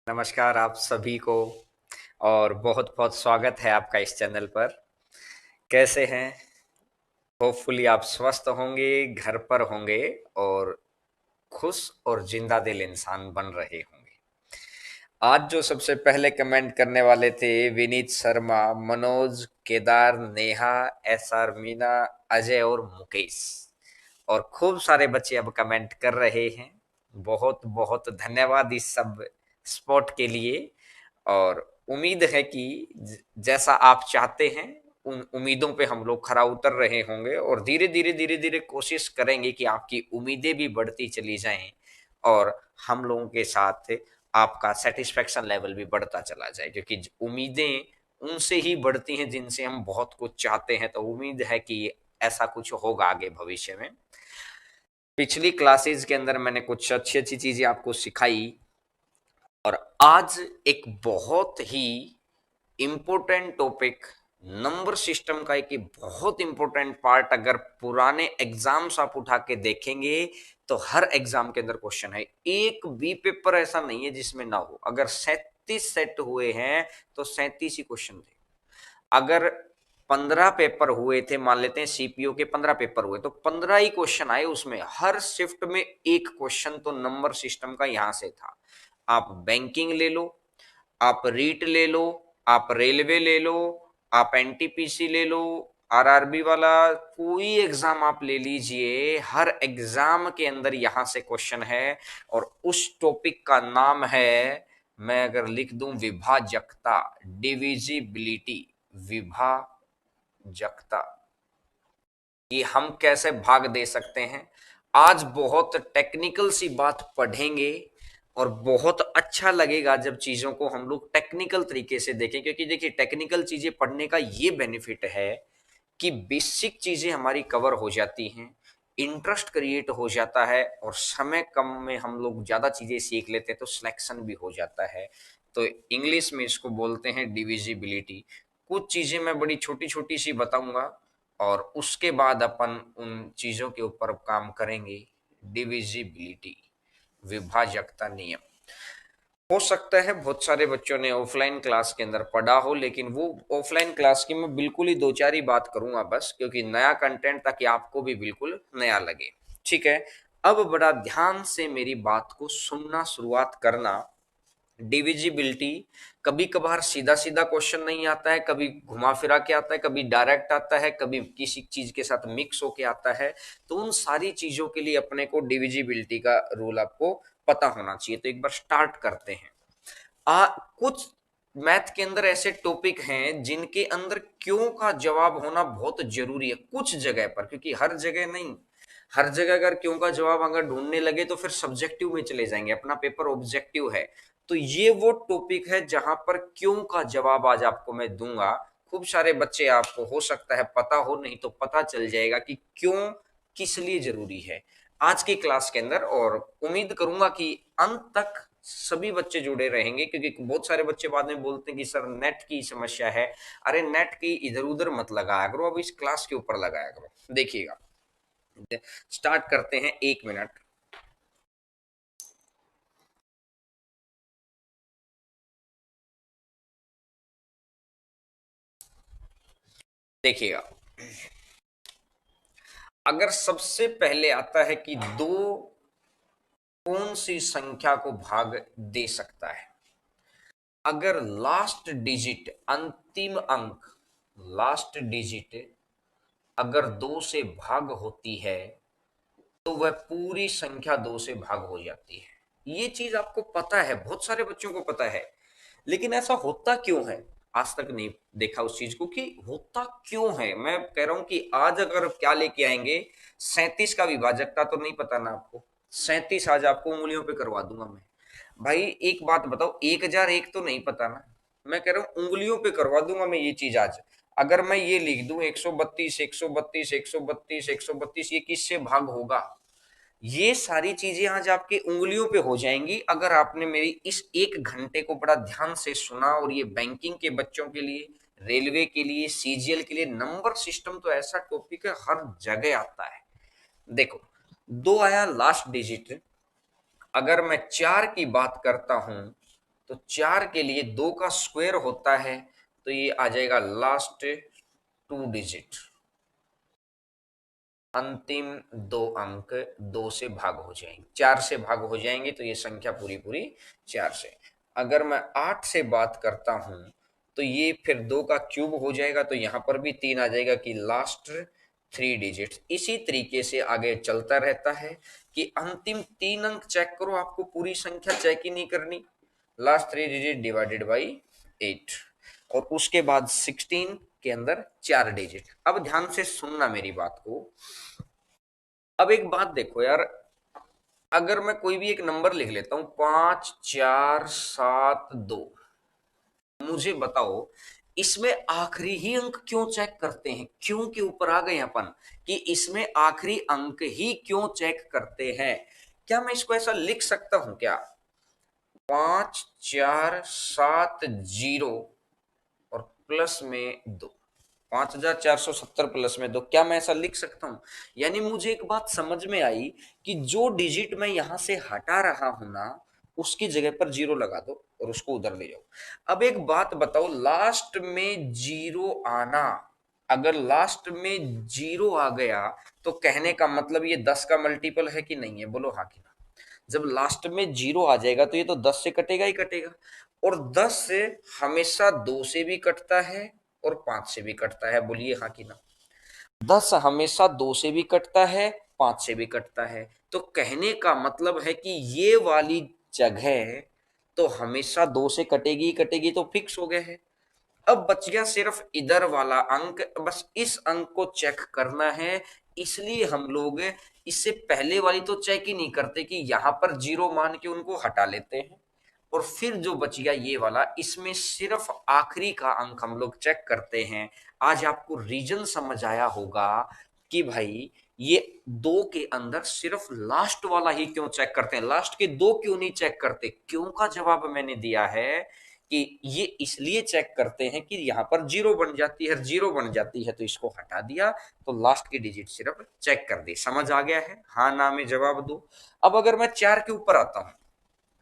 नमस्कार आप सभी को और बहुत बहुत स्वागत है आपका इस चैनल पर। कैसे हैं? होपफुली आप स्वस्थ होंगे, घर पर होंगे और खुश और जिंदा दिल इंसान बन रहे होंगे। आज जो सबसे पहले कमेंट करने वाले थे विनीत शर्मा, मनोज, केदार, नेहा, एसआर मीना, अजय और मुकेश, और खूब सारे बच्चे अब कमेंट कर रहे हैं। बहुत बहुत धन्यवाद इस सब सपोर्ट के लिए। और उम्मीद है कि जैसा आप चाहते हैं उन उम्मीदों पे हम लोग खरा उतर रहे होंगे और धीरे धीरे कोशिश करेंगे कि आपकी उम्मीदें भी बढ़ती चली जाएं और हम लोगों के साथ आपका सेटिस्फेक्शन लेवल भी बढ़ता चला जाए, क्योंकि उम्मीदें उनसे ही बढ़ती हैं जिनसे हम बहुत कुछ चाहते हैं। तो उम्मीद है कि ऐसा कुछ होगा आगे भविष्य में। पिछली क्लासेस के अंदर मैंने कुछ अच्छी अच्छी चीजें आपको सिखाई और आज एक बहुत ही इम्पोर्टेंट टॉपिक, नंबर सिस्टम का एक बहुत इंपॉर्टेंट पार्ट, अगर पुराने एग्जाम्स आप उठा के देखेंगे तो हर एग्जाम के अंदर क्वेश्चन है। एक भी पेपर ऐसा नहीं है जिसमें ना हो। अगर 37 सेट हुए हैं तो 37 ही क्वेश्चन थे। अगर 15 पेपर हुए थे, मान लेते हैं सीपीओ के 15 पेपर हुए, तो 15 ही क्वेश्चन आए उसमें। हर शिफ्ट में एक क्वेश्चन तो नंबर सिस्टम का यहां से था। आप बैंकिंग ले लो, आप रीट ले लो, आप रेलवे ले लो, आप एनटीपीसी ले लो, आरआरबी वाला कोई एग्जाम आप ले लीजिए, हर एग्जाम के अंदर यहां से क्वेश्चन है। और उस टॉपिक का नाम है, मैं अगर लिख दूं, विभाजकता, डिविजिबिलिटी, विभाजकता, कि हम कैसे भाग दे सकते हैं। आज बहुत टेक्निकल सी बात पढ़ेंगे और बहुत अच्छा लगेगा जब चीजों को हम लोग टेक्निकल तरीके से देखें, क्योंकि देखिए टेक्निकल चीजें पढ़ने का ये बेनिफिट है कि बेसिक चीजें हमारी कवर हो जाती हैं, इंटरेस्ट क्रिएट हो जाता है और समय कम में हम लोग ज्यादा चीजें सीख लेते हैं तो सिलेक्शन भी हो जाता है। तो इंग्लिश में इसको बोलते हैं डिविजिबिलिटी। कुछ चीजें मैं बड़ी छोटी छोटी सी बताऊंगा और उसके बाद अपन उन चीजों के ऊपर काम करेंगे। डिविजिबिलिटी, विभाजकता नियम। हो सकता है बहुत सारे बच्चों ने ऑफलाइन क्लास के अंदर पढ़ा हो, लेकिन वो ऑफलाइन क्लास की मैं बिल्कुल ही दो चार ही बात करूंगा बस, क्योंकि नया कंटेंट, ताकि आपको भी बिल्कुल नया लगे। ठीक है, अब बड़ा ध्यान से मेरी बात को सुनना शुरुआत करना। डिविजिबिलिटी, कभी कभार सीधा सीधा क्वेश्चन नहीं आता है, कभी घुमा फिरा के आता है, कभी डायरेक्ट आता है, कभी किसी चीज के साथ मिक्स होके आता है। तो उन सारी चीजों के लिए अपने को डिविजिबिलिटी का रूल आपको पता होना चाहिए। तो एक बार स्टार्ट करते हैं। कुछ मैथ के अंदर ऐसे टॉपिक हैं जिनके अंदर क्यों का जवाब होना बहुत जरूरी है कुछ जगह पर, क्योंकि हर जगह नहीं। हर जगह अगर क्यों का जवाब अगर ढूंढने लगे तो फिर सब्जेक्टिव में चले जाएंगे, अपना पेपर ऑब्जेक्टिव है। तो ये वो टॉपिक है जहां पर क्यों का जवाब आज आपको मैं दूंगा। खूब सारे बच्चे, आपको हो सकता है पता हो, नहीं तो पता चल जाएगा कि क्यों किस लिए जरूरी है आज की क्लास के अंदर। और उम्मीद करूंगा कि अंत तक सभी बच्चे जुड़े रहेंगे, क्योंकि बहुत सारे बच्चे बाद में बोलते हैं कि सर नेट की समस्या है। अरे नेट की इधर उधर मत लगाया करो, अब इस क्लास के ऊपर लगाया करो। देखिएगा, स्टार्ट करते हैं, 1 मिनट। देखिएगा, अगर सबसे पहले आता है कि दो कौन सी संख्या को भाग दे सकता है, अगर लास्ट डिजिट, अंतिम अंक, लास्ट डिजिट अगर 2 से भाग होती है तो वह पूरी संख्या 2 से भाग हो जाती है। ये चीज आपको पता है, बहुत सारे बच्चों को पता है, लेकिन ऐसा होता क्यों है आज तक नहीं देखा उस चीज को, कि होता क्यों है। मैं कह रहा हूं कि आज अगर क्या लेके आएंगे, 37 का विभाजकता तो नहीं पता ना आपको। 37 आज आपको उंगलियों पे करवा दूंगा मैं। भाई एक बात बताओ, 1001 तो नहीं पता ना, मैं कह रहा हूं उंगलियों पे करवा दूंगा मैं ये चीज आज। अगर मैं ये लिख दूं 132 132 132 132, ये किससे भाग होगा? ये सारी चीजें आज आपकी उंगलियों पे हो जाएंगी अगर आपने मेरी इस 1 घंटे को बड़ा ध्यान से सुना। और ये बैंकिंग के बच्चों के लिए, रेलवे के लिए, सीजीएल के लिए, नंबर सिस्टम तो ऐसा टॉपिक है हर जगह आता है। देखो, 2 आया लास्ट डिजिट, अगर मैं 4 की बात करता हूं तो 4 के लिए 2 का स्क्वायर होता है, तो ये आ जाएगा लास्ट 2 डिजिट, अंतिम 2 अंक 2 से भाग हो जाएंगे, 4 से भाग हो जाएंगे, तो ये संख्या पूरी पूरी 4 से। अगर मैं 8 से बात करता हूं तो ये फिर 2 का क्यूब हो जाएगा, तो यहां पर भी 3 आ जाएगा कि लास्ट 3 डिजिट। इसी तरीके से आगे चलता रहता है कि अंतिम 3 अंक चेक करो, आपको पूरी संख्या चेक ही नहीं करनी, लास्ट 3 डिजिट डिवाइडेड बाई 8, और उसके बाद 16 के अंदर 4 डिजिट। अब ध्यान से सुनना मेरी बात को। अब एक बात देखो यार, अगर मैं कोई भी एक नंबर लिख लेता हूं 5472, मुझे बताओ इसमें आखिरी ही अंक क्यों चेक करते हैं? क्यों के ऊपर आ गए अपन कि इसमें आखिरी अंक ही क्यों चेक करते हैं? क्या मैं इसको ऐसा लिख सकता हूं क्या, 5470 और प्लस में 2, 5470 प्लस में 2, क्या मैं ऐसा लिख सकता हूं? यानी मुझे एक बात समझ में आई कि जो डिजिट मैं यहां से हटा रहा हूं ना, उसकी जगह पर जीरो लगा दो और उसको उधर ले जाओ। अब एक बात बताओ, लास्ट में जीरो आना, अगर लास्ट में जीरो आ गया तो कहने का मतलब ये 10 का मल्टीपल है कि नहीं है? बोलो हाँ कि ना। जब लास्ट में जीरो आ जाएगा तो ये तो 10 से कटेगा ही कटेगा, और 10 से हमेशा 2 से भी कटता है और 5 से भी कटता है, बोलिए हाँ कि ना। 10 हमेशा 2 से भी कटता है, 5 से भी कटता है, तो कहने का मतलब है कि ये वाली जगह तो हमेशा 2 से कटेगी ही कटेगी, तो फिक्स हो गया है। अब बच गया सिर्फ इधर वाला अंक, बस इस अंक को चेक करना है, इसलिए हम लोग इससे पहले वाली तो चेक ही नहीं करते कि यहां पर जीरो मान के उनको हटा लेते हैं, और फिर जो बच गया ये वाला, इसमें सिर्फ आखिरी का अंक हम लोग चेक करते हैं। आज आपको रीजन समझ आया होगा कि भाई ये 2 के अंदर सिर्फ लास्ट वाला ही क्यों चेक करते हैं, लास्ट के 2 क्यों नहीं चेक करते? क्यों का जवाब मैंने दिया है कि ये इसलिए चेक करते हैं कि यहां पर जीरो बन जाती है, जीरो बन जाती है तो इसको हटा दिया, तो लास्ट की डिजिट सिर्फ चेक कर दी। समझ आ गया है? हाँ ना में जवाब दो। अब अगर मैं 4 के ऊपर आता हूं,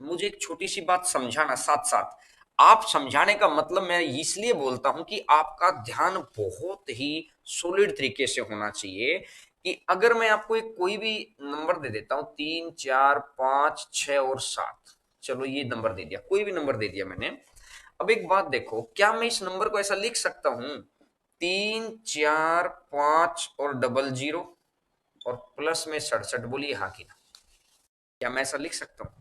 मुझे एक छोटी सी बात समझाना साथ साथ। आप समझाने का मतलब मैं इसलिए बोलता हूं कि आपका ध्यान बहुत ही सॉलिड तरीके से होना चाहिए, कि अगर मैं आपको एक कोई भी नंबर दे देता हूं, 3 4 5 6 और 7, चलो ये नंबर दे दिया, कोई भी नंबर दे दिया मैंने। अब एक बात देखो, क्या मैं इस नंबर को ऐसा लिख सकता हूं, 3 4 5 और डबल जीरो और प्लस में 67? बोलिए हाँ कि ना। क्या मैं ऐसा लिख सकता हूं?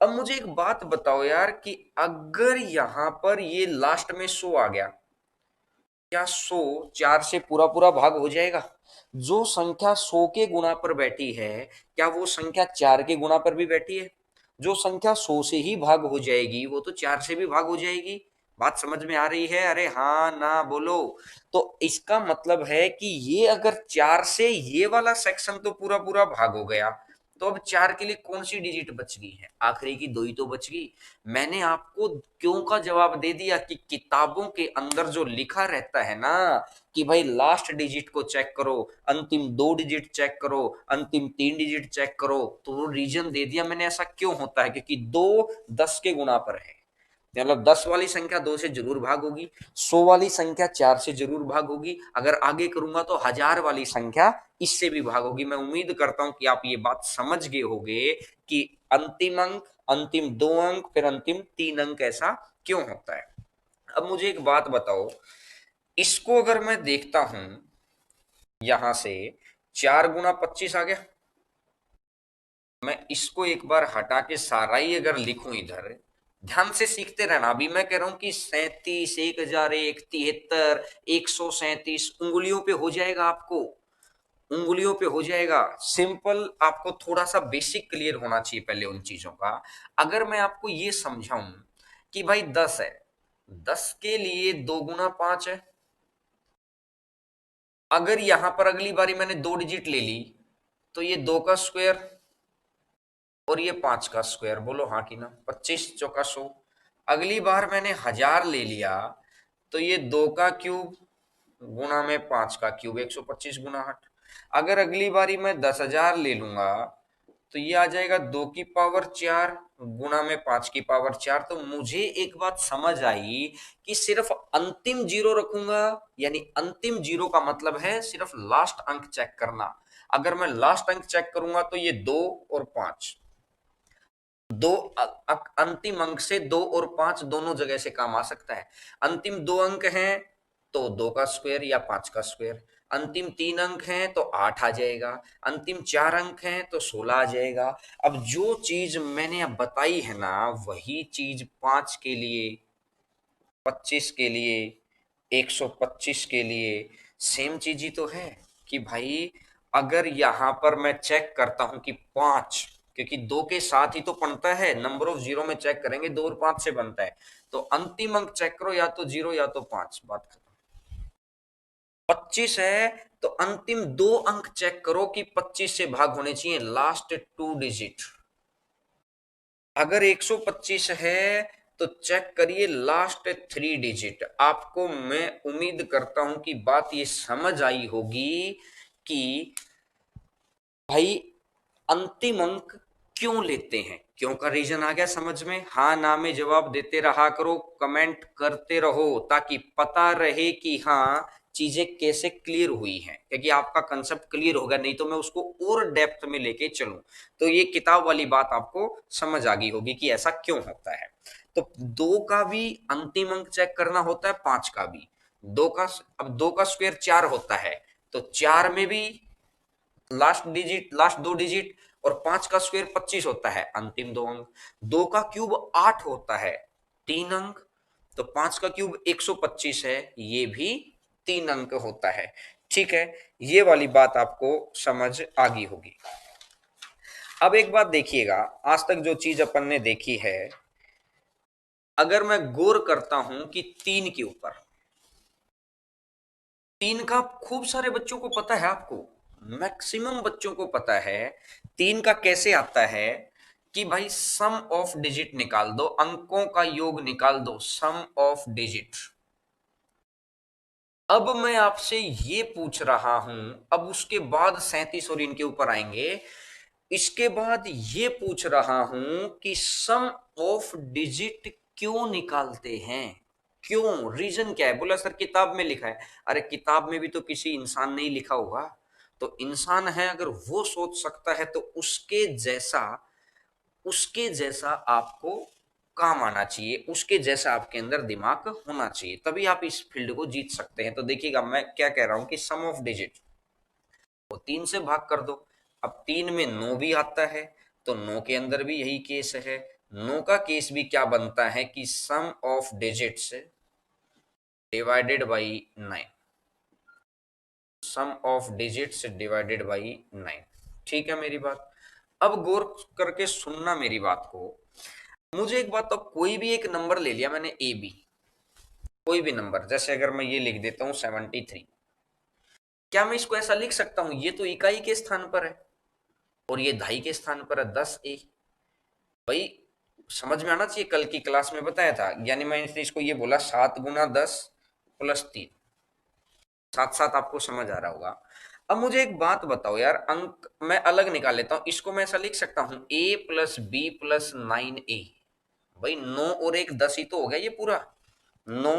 अब मुझे एक बात बताओ यार, कि अगर यहां पर ये लास्ट में 100 आ गया, क्या 100 4 से पूरा पूरा भाग हो जाएगा? जो संख्या 100 के गुणा पर बैठी है, क्या वो संख्या 4 के गुणा पर भी बैठी है? जो संख्या 100 से ही भाग हो जाएगी वो तो 4 से भी भाग हो जाएगी। बात समझ में आ रही है? अरे हाँ ना बोलो। तो इसका मतलब है कि ये अगर 4 से ये वाला सेक्शन तो पूरा पूरा भाग हो गया, तो अब 4 के लिए कौन सी डिजिट बच गई है? आखिरी की 2 ही तो बच गई। मैंने आपको क्यों का जवाब दे दिया कि किताबों के अंदर जो लिखा रहता है ना, कि भाई लास्ट डिजिट को चेक करो, अंतिम 2 डिजिट चेक करो, अंतिम 3 डिजिट चेक करो, तो वो रीजन दे दिया मैंने। ऐसा क्यों होता है? क्योंकि 2 10 के गुणा पर है, मतलब 10 वाली संख्या 2 से जरूर भाग होगी, 100 वाली संख्या 4 से जरूर भाग होगी, अगर आगे करूंगा तो 1000 वाली संख्या इससे भी भाग होगी। मैं उम्मीद करता हूं कि आप ये बात समझ गए होंगे कि अंतिम अंक, अंतिम 2 अंक, फिर अंतिम 3 अंक ऐसा क्यों होता है। अब मुझे एक बात बताओ, इसको अगर मैं देखता हूं यहां से, 4 गुना 25 आ गया, मैं इसको एक बार हटा के सारा ही अगर लिखूं इधर, ध्यान से सीखते रहना। अभी मैं कह रहा हूं कि 37 1001 73 137 उंगलियों पे हो जाएगा, आपको उंगलियों पे हो जाएगा सिंपल। आपको थोड़ा सा बेसिक क्लियर होना चाहिए पहले उन चीजों का। अगर मैं आपको ये समझाऊं कि भाई 10 है, 10 के लिए 2 गुना 5 है, अगर यहां पर अगली बारी मैंने 2 डिजिट ले ली तो ये 2 का स्क्वायर और ये 5 का स्क्वायर, बोलो हाँ कि ना। 25 चौका 100। अगली बार मैंने 1000 ले लिया तो ये 2 का क्यूब गुणा में 5 का क्यूब, 125 गुना 8। अगर अगली बारी मैं 10,000 ले लूंगा तो ये आ जाएगा 2 की पावर 4 गुणा में 5 की पावर 4। तो मुझे एक बात समझ आई कि सिर्फ अंतिम जीरो रखूंगा, यानी अंतिम जीरो का मतलब है सिर्फ लास्ट अंक चेक करना। अगर मैं लास्ट अंक चेक करूंगा तो ये 2 और 5, दो अंतिम अंक से 2 और 5 दोनों जगह से काम आ सकता है। अंतिम 2 अंक हैं तो 2 का स्क्वायर या 5 का स्क्वायर, अंतिम 3 अंक हैं तो 8 आ जाएगा, अंतिम 4 अंक हैं तो 16 आ जाएगा। अब जो चीज मैंने अब बताई है ना, वही चीज 5 के लिए, 25 के लिए, 125 के लिए सेम चीज ही तो है। कि भाई अगर यहां पर मैं चेक करता हूं कि 5, क्योंकि 2 के साथ ही तो बनता है, नंबर ऑफ जीरो में चेक करेंगे 2 और 5 से बनता है, तो अंतिम अंक चेक करो, या तो 0 या तो 5, बात खत्म। 25 है तो अंतिम 2 अंक चेक करो कि 25 से भाग होने चाहिए, लास्ट 2 डिजिट। अगर 125 है तो चेक करिए लास्ट 3 डिजिट। आपको मैं उम्मीद करता हूं कि बात ये समझ आई होगी कि भाई अंतिम अंक क्यों लेते हैं, क्यों का रीजन आ गया समझ में। हाँ ना में जवाब देते रहा करो, कमेंट करते रहो, ताकि पता रहे कि हाँ चीजें कैसे क्लियर हुई हैं, क्योंकि आपका कंसेप्ट क्लियर होगा, नहीं तो मैं उसको और डेप्थ में लेके चलूं तो ये किताब वाली बात आपको समझ आ गई होगी कि ऐसा क्यों होता है। तो 2 का भी अंतिम अंक चेक करना होता है, 5 का भी। दो का, अब 2 का स्क्वायर 4 होता है, तो 4 में भी लास्ट डिजिट, लास्ट 2 डिजिट, और 5 का स्क्वायर 25 होता है, अंतिम 2 अंक। 2 का क्यूब 8 होता है, 3 अंक, तो 5 का क्यूब 125 है, ये भी 3 अंक होता है। ठीक है, ये वाली बात आपको समझ आ गई होगी। अब एक बात देखिएगा, आज तक जो चीज अपन ने देखी है, अगर मैं गौर करता हूं कि 3 का खूब सारे बच्चों को पता है, आपको मैक्सिमम बच्चों को पता है 3 का कैसे आता है, कि भाई सम ऑफ डिजिट निकाल दो, अंकों का योग निकाल दो, सम ऑफ डिजिट। अब मैं आपसे ये पूछ रहा हूं, अब उसके बाद 37 और इनके ऊपर आएंगे, इसके बाद ये पूछ रहा हूं कि सम ऑफ डिजिट क्यों निकालते हैं, क्यों, रीजन क्या है। बोला सर किताब में लिखा है। अरे किताब में भी तो किसी इंसान ने ही लिखा होगा, तो इंसान है अगर वो सोच सकता है तो उसके जैसा आपको काम आना चाहिए, उसके जैसा आपके अंदर दिमाग होना चाहिए, तभी आप इस फील्ड को जीत सकते हैं। तो देखिएगा मैं क्या कह रहा हूं कि सम ऑफ डिजिट को 3 से भाग कर दो। अब 3 में 9 भी आता है, तो 9 के अंदर भी यही केस है। 9 का केस भी क्या बनता है कि sum of digits divided by 9, sum of digits divided by 9। ठीक है मेरी बात, अब गौर करके सुनना मेरी बात को। मुझे एक बात, तो कोई भी एक नंबर ले लिया मैंने, ए बी, कोई भी नंबर, जैसे अगर मैं ये लिख देता हूं 73, क्या मैं इसको ऐसा लिख सकता हूं, ये तो इकाई के स्थान पर है और ये दहाई के स्थान पर है, 10A। भाई समझ में आना चाहिए, कल की क्लास में बताया था, यानी मैंने इसको ये बोला 7 × 10 + 3, साथ साथ आपको समझ आ रहा होगा। अब मुझे एक बात बताओ यार, अंक मैं अलग निकाल लेता हूं, इसको मैं ऐसा लिख सकता हूं A + B + 9A। भाई 9 और 1 10 ही तो हो गया ये पूरा, 9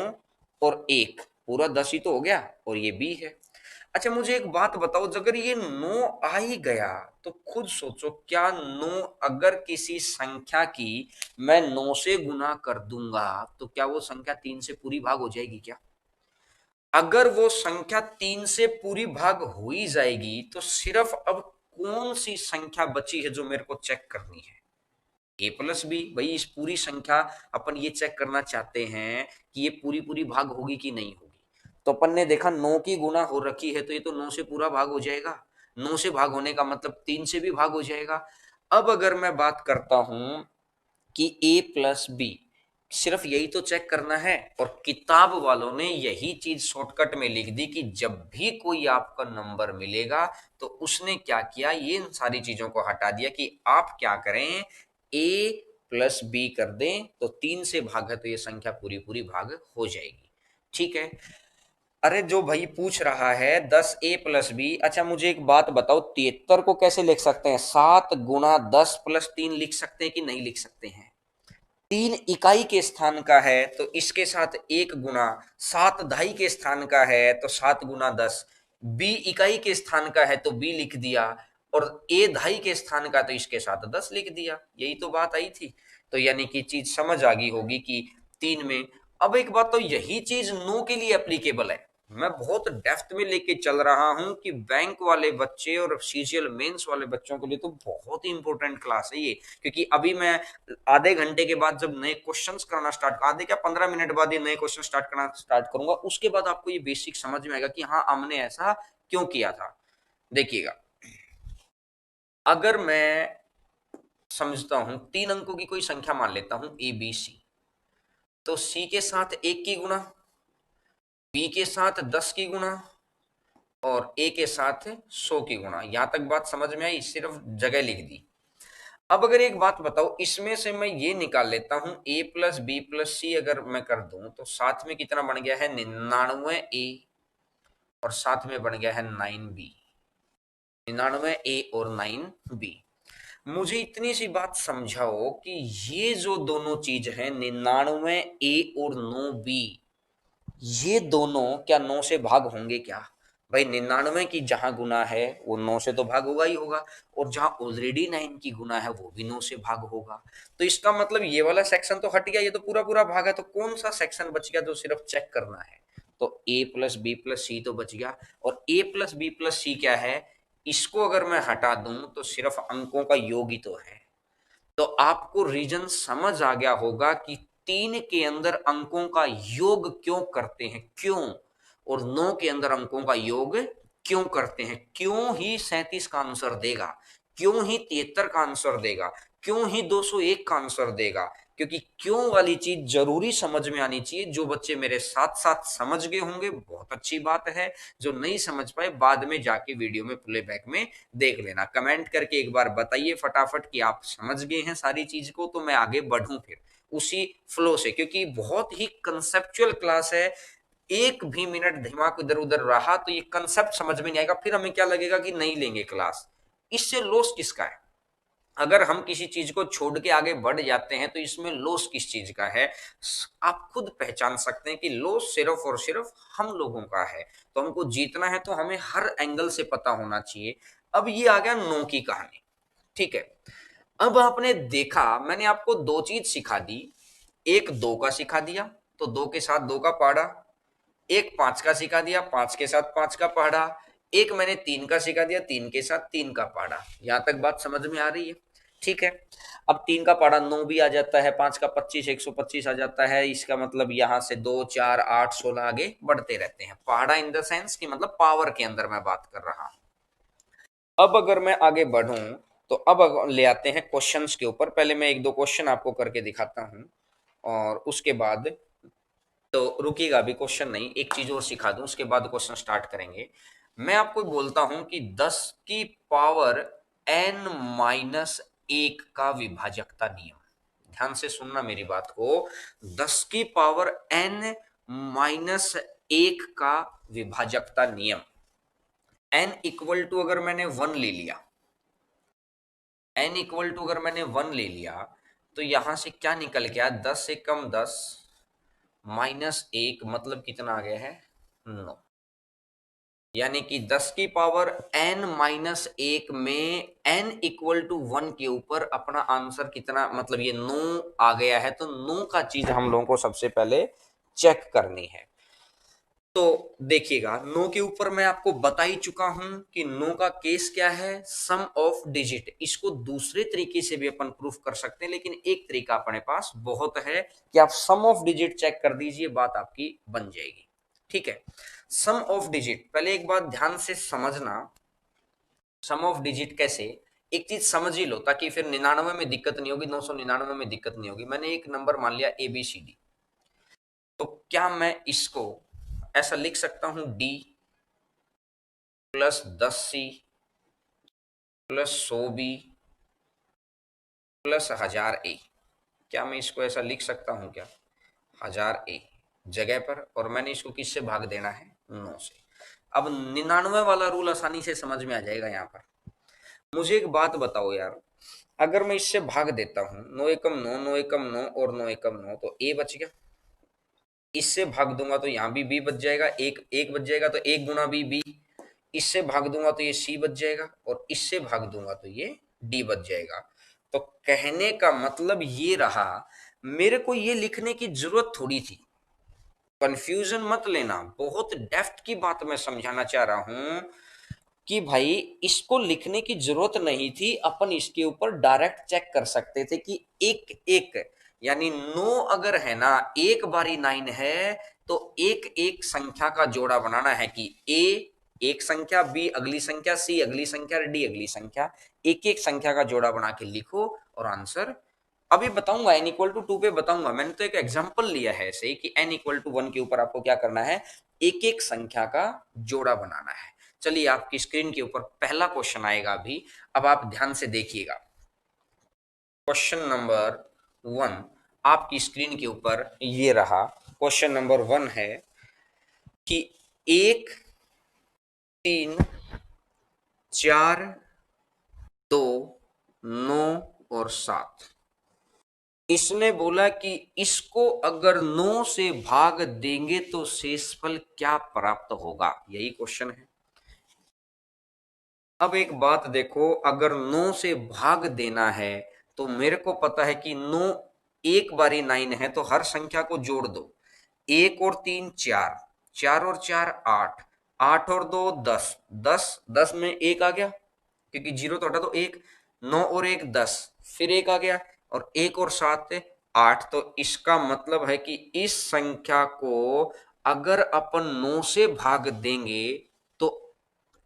और 1 पूरा 10 ही तो हो गया, और ये बी है। अच्छा मुझे एक बात बताओ, अगर ये 9 आ ही गया तो खुद सोचो, क्या 9 अगर किसी संख्या की मैं 9 से गुना कर दूंगा तो क्या वो संख्या 3 से पूरी भाग हो जाएगी क्या? अगर वो संख्या 3 से पूरी भाग हो ही जाएगी तो सिर्फ अब कौन सी संख्या बची है जो मेरे को चेक करनी है, A + B। भाई इस पूरी संख्या अपन ये चेक करना चाहते हैं कि ये पूरी पूरी भाग होगी कि नहीं होगी। तो अपन ने देखा 9 की गुना हो रखी है, तो ये तो 9 से पूरा भाग हो जाएगा, 9 से भाग होने का मतलब 3 से भी भाग हो जाएगा। अब अगर मैं बात करता हूं कि A + B, सिर्फ यही तो चेक करना है, और किताब वालों ने यही चीज शॉर्टकट में लिख दी कि जब भी कोई आपका नंबर मिलेगा तो उसने क्या किया, ये इन सारी चीजों को हटा दिया कि आप क्या करें, A + B कर दें, तो 3 से भाग है तो ये संख्या पूरी पूरी भाग हो जाएगी। ठीक है, अरे जो भाई पूछ रहा है 10a+b, अच्छा मुझे एक बात बताओ, 73 को कैसे लिख सकते हैं? 7 × 10 + 3 लिख सकते हैं कि नहीं लिख सकते हैं? 3 इकाई के स्थान का है तो इसके साथ 1 गुना, 7 दहाई के स्थान का है तो 7 × 10, बी इकाई के स्थान का है तो बी लिख दिया, और ए दहाई के स्थान का तो इसके साथ 10 लिख दिया। यही तो बात आई थी। तो यानी कि चीज समझ आ गई होगी कि 3 में। अब एक बात तो यही चीज नो के लिए एप्लीकेबल है। मैं बहुत डेप्थ में लेके चल रहा हूं कि बैंक वाले बच्चे और सीजीएल मेंस वाले बच्चों के लिए तो बहुत ही इंपॉर्टेंट क्लास है ये। क्योंकि अभी मैं आधे घंटे के बाद जब नए क्वेश्चंस करना स्टार्ट, आधे क्या 15 मिनट बाद ये नए क्वेश्चन स्टार्ट करना स्टार्ट करूंगा, उसके बाद आपको ये बेसिक समझ में आएगा कि हाँ हमने ऐसा क्यों किया था। देखिएगा, अगर मैं समझता हूं 3 अंकों की कोई संख्या मान लेता हूं ABC, तो C के साथ 1 की गुणा, B के साथ 10 की गुणा और A के साथ 100 की गुणा। यहां तक बात समझ में आई, सिर्फ जगह लिख दी। अब अगर एक बात बताओ, इसमें से मैं ये निकाल लेता हूं A+B+C अगर मैं कर दूं तो साथ में कितना बन गया है? 99A, और साथ में बन गया है 9B। 99A और 9B। मुझे इतनी सी बात समझाओ कि ये जो दोनों चीज है 99A और 9B, ये दोनों क्या 9 से भाग होंगे क्या? भाई 99 की जहां गुना है वो 9 से तो भाग होगा ही होगा, और जहां ऑलरेडी 9 की गुना है वो भी 9 से भाग होगा। तो इसका मतलब ये वाला सेक्शन तो हट गया, ये तो पूरा पूरा भाग है। तो कौन सा सेक्शन बच गया जो सिर्फ चेक करना है? तो A+B+C तो बच गया। और A+B+C क्या है? इसको अगर मैं हटा दूं तो सिर्फ अंकों का योग ही तो है। तो आपको रीजन समझ आ गया होगा कि 3 के अंदर अंकों का योग क्यों करते हैं, क्यों, और 9 के अंदर अंकों का योग क्यों करते हैं, क्यों ही 37 का आंसर देगा, क्यों ही 73 का आंसर देगा, क्यों ही 201 का आंसर देगा। क्योंकि क्यों वाली चीज जरूरी समझ में आनी चाहिए। जो बच्चे मेरे साथ साथ समझ गए होंगे बहुत अच्छी बात है, जो नहीं समझ पाए बाद में जाके वीडियो में प्लेबैक में देख लेना। कमेंट करके एक बार बताइए फटाफट कि आप समझ गए हैं सारी चीज को, तो मैं आगे बढ़ूं फिर उसी फ्लो से, क्योंकि बहुत ही कंसेप्चुअल क्लास है। एक भी मिनट दिमाग इधर उधर रहा तो ये कंसेप्ट समझ में नहीं आएगा, फिर हमें क्या लगेगा कि नहीं लेंगे क्लास। इससे लॉस किसका है? अगर हम किसी चीज को छोड़ के आगे बढ़ जाते हैं तो इसमें लॉस किस चीज का है? आप खुद पहचान सकते हैं कि लॉस सिर्फ और सिर्फ हम लोगों का है। तो हमको जीतना है तो हमें हर एंगल से पता होना चाहिए। अब ये आ गया नो की कहानी, ठीक है। अब आपने देखा मैंने आपको दो चीज सिखा दी, एक 2 का सिखा दिया तो 2 के साथ 2 का पहाड़ा, एक 5 का सिखा दिया, 5 के साथ 5 का पहाड़ा, एक मैंने 3 का सिखा दिया, 3 के साथ 3 का पहाड़ा। यहां तक बात समझ में आ रही है? ठीक है। अब 3 का पहाड़ा 9 भी आ जाता है, 5 का 25 125 आ जाता है। इसका मतलब यहां से 2 4 8 16 आगे बढ़ते रहते हैं। पहाड़ा इन द सेंस कि मतलब पावर के अंदर मैं बात कर रहा हूं। अब अगर मैं आगे बढ़ूं तो अब ले आते हैं क्वेश्चंस के ऊपर। पहले मैं एक दो क्वेश्चन आपको करके दिखाता हूं और उसके बाद, तो रुकिएगा अभी क्वेश्चन नहीं, एक चीज और सिखा दूं उसके बाद क्वेश्चन स्टार्ट करेंगे। मैं आपको बोलता हूं कि 10 की पावर n-1 का विभाजकता नियम, ध्यान से सुनना मेरी बात को। 10 की पावर n-1 का विभाजकता नियम, n इक्वल टू अगर मैंने 1 ले लिया, n इक्वल टू अगर मैंने 1 ले लिया तो यहां से क्या निकल गया? 10 से कम 10 -1 मतलब कितना आ गया है? 9। यानी कि 10 की पावर n-1 में n इक्वल टू 1 के ऊपर अपना आंसर कितना, मतलब ये 9 आ गया है। तो 9 का चीज हम लोगों को सबसे पहले चेक करनी है। तो देखिएगा, नो के ऊपर मैं आपको बता ही चुका हूं कि नो का केस क्या है, सम ऑफ डिजिट। इसको दूसरे तरीके से भी अपन प्रूफ कर सकते हैं, लेकिन एक तरीका अपने पास बहुत है कि आप सम ऑफ डिजिट चेक कर दीजिए, बात आपकी बन जाएगी। ठीक है, सम ऑफ डिजिट पहले एक बात ध्यान से समझना। सम ऑफ डिजिट कैसे, एक चीज समझ ही लो ताकि फिर 99 में दिक्कत नहीं होगी, 999 में दिक्कत नहीं होगी। मैंने एक नंबर मान लिया ABCD, तो क्या मैं इसको ऐसा लिख सकता हूं D +10C +100B +1000A? क्या मैं इसको ऐसा लिख सकता हूं क्या? 1000A जगह पर, और मैंने इसको किससे भाग देना है? 9 से। अब 99 वाला रूल आसानी से समझ में आ जाएगा यहाँ पर। मुझे एक बात बताओ यार, अगर मैं इससे भाग देता हूँ, 9 एकम 9, 9 एकम 9 और 9 एकम 9, तो ए बच गया। इससे भाग दूंगा तो यहाँ भी बी बच जाएगा, एक एक बच जाएगा तो एक गुना बी बी। इससे भाग दूंगा तो ये सी बच जाएगा, और इससे भाग दूंगा तो ये डी बच जाएगा। तो कहने का मतलब ये रहा, मेरे को ये लिखने की जरूरत थोड़ी थी। कंफ्यूजन मत लेना, बहुत डेप्थ की बात मैं समझाना चाह रहा हूं कि भाई इसको लिखने की जरूरत नहीं थी, अपन इसके ऊपर डायरेक्ट चेक कर सकते थे कि एक एक, यानी 9 अगर है ना, एक बारी 9 है, तो एक एक संख्या का जोड़ा बनाना है कि ए एक संख्या, बी अगली संख्या, सी अगली संख्या, डी अगली संख्या, एक एक संख्या का जोड़ा बना के लिखो और आंसर। अभी बताऊंगा n इक्वल टू 2 पे बताऊंगा, मैंने तो एक एग्जांपल लिया है ऐसे कि n इक्वल टू 1 के ऊपर आपको क्या करना है, एक एक संख्या का जोड़ा बनाना है। चलिए आपकी स्क्रीन के ऊपर पहला क्वेश्चन आएगा अभी, अब आप ध्यान से देखिएगा। क्वेश्चन नंबर 1 आपकी स्क्रीन के ऊपर ये रहा। क्वेश्चन नंबर 1 है कि 1 3 4 2 9 और 7, इसने बोला कि इसको अगर 9 से भाग देंगे तो शेषफल क्या प्राप्त होगा, यही क्वेश्चन है। अब एक बात देखो, अगर 9 से भाग देना है तो मेरे को पता है कि 9 एक बारी 9 है, तो हर संख्या को जोड़ दो। 1 और 3 4, 4 और 4 8, 8 और 2 10, 10 10 में एक आ गया क्योंकि जीरो तो हटा, तो एक, 9 और 1 10, फिर एक आ गया, और 1 और 7 8। तो इसका मतलब है कि इस संख्या को अगर अपन 9 से भाग देंगे तो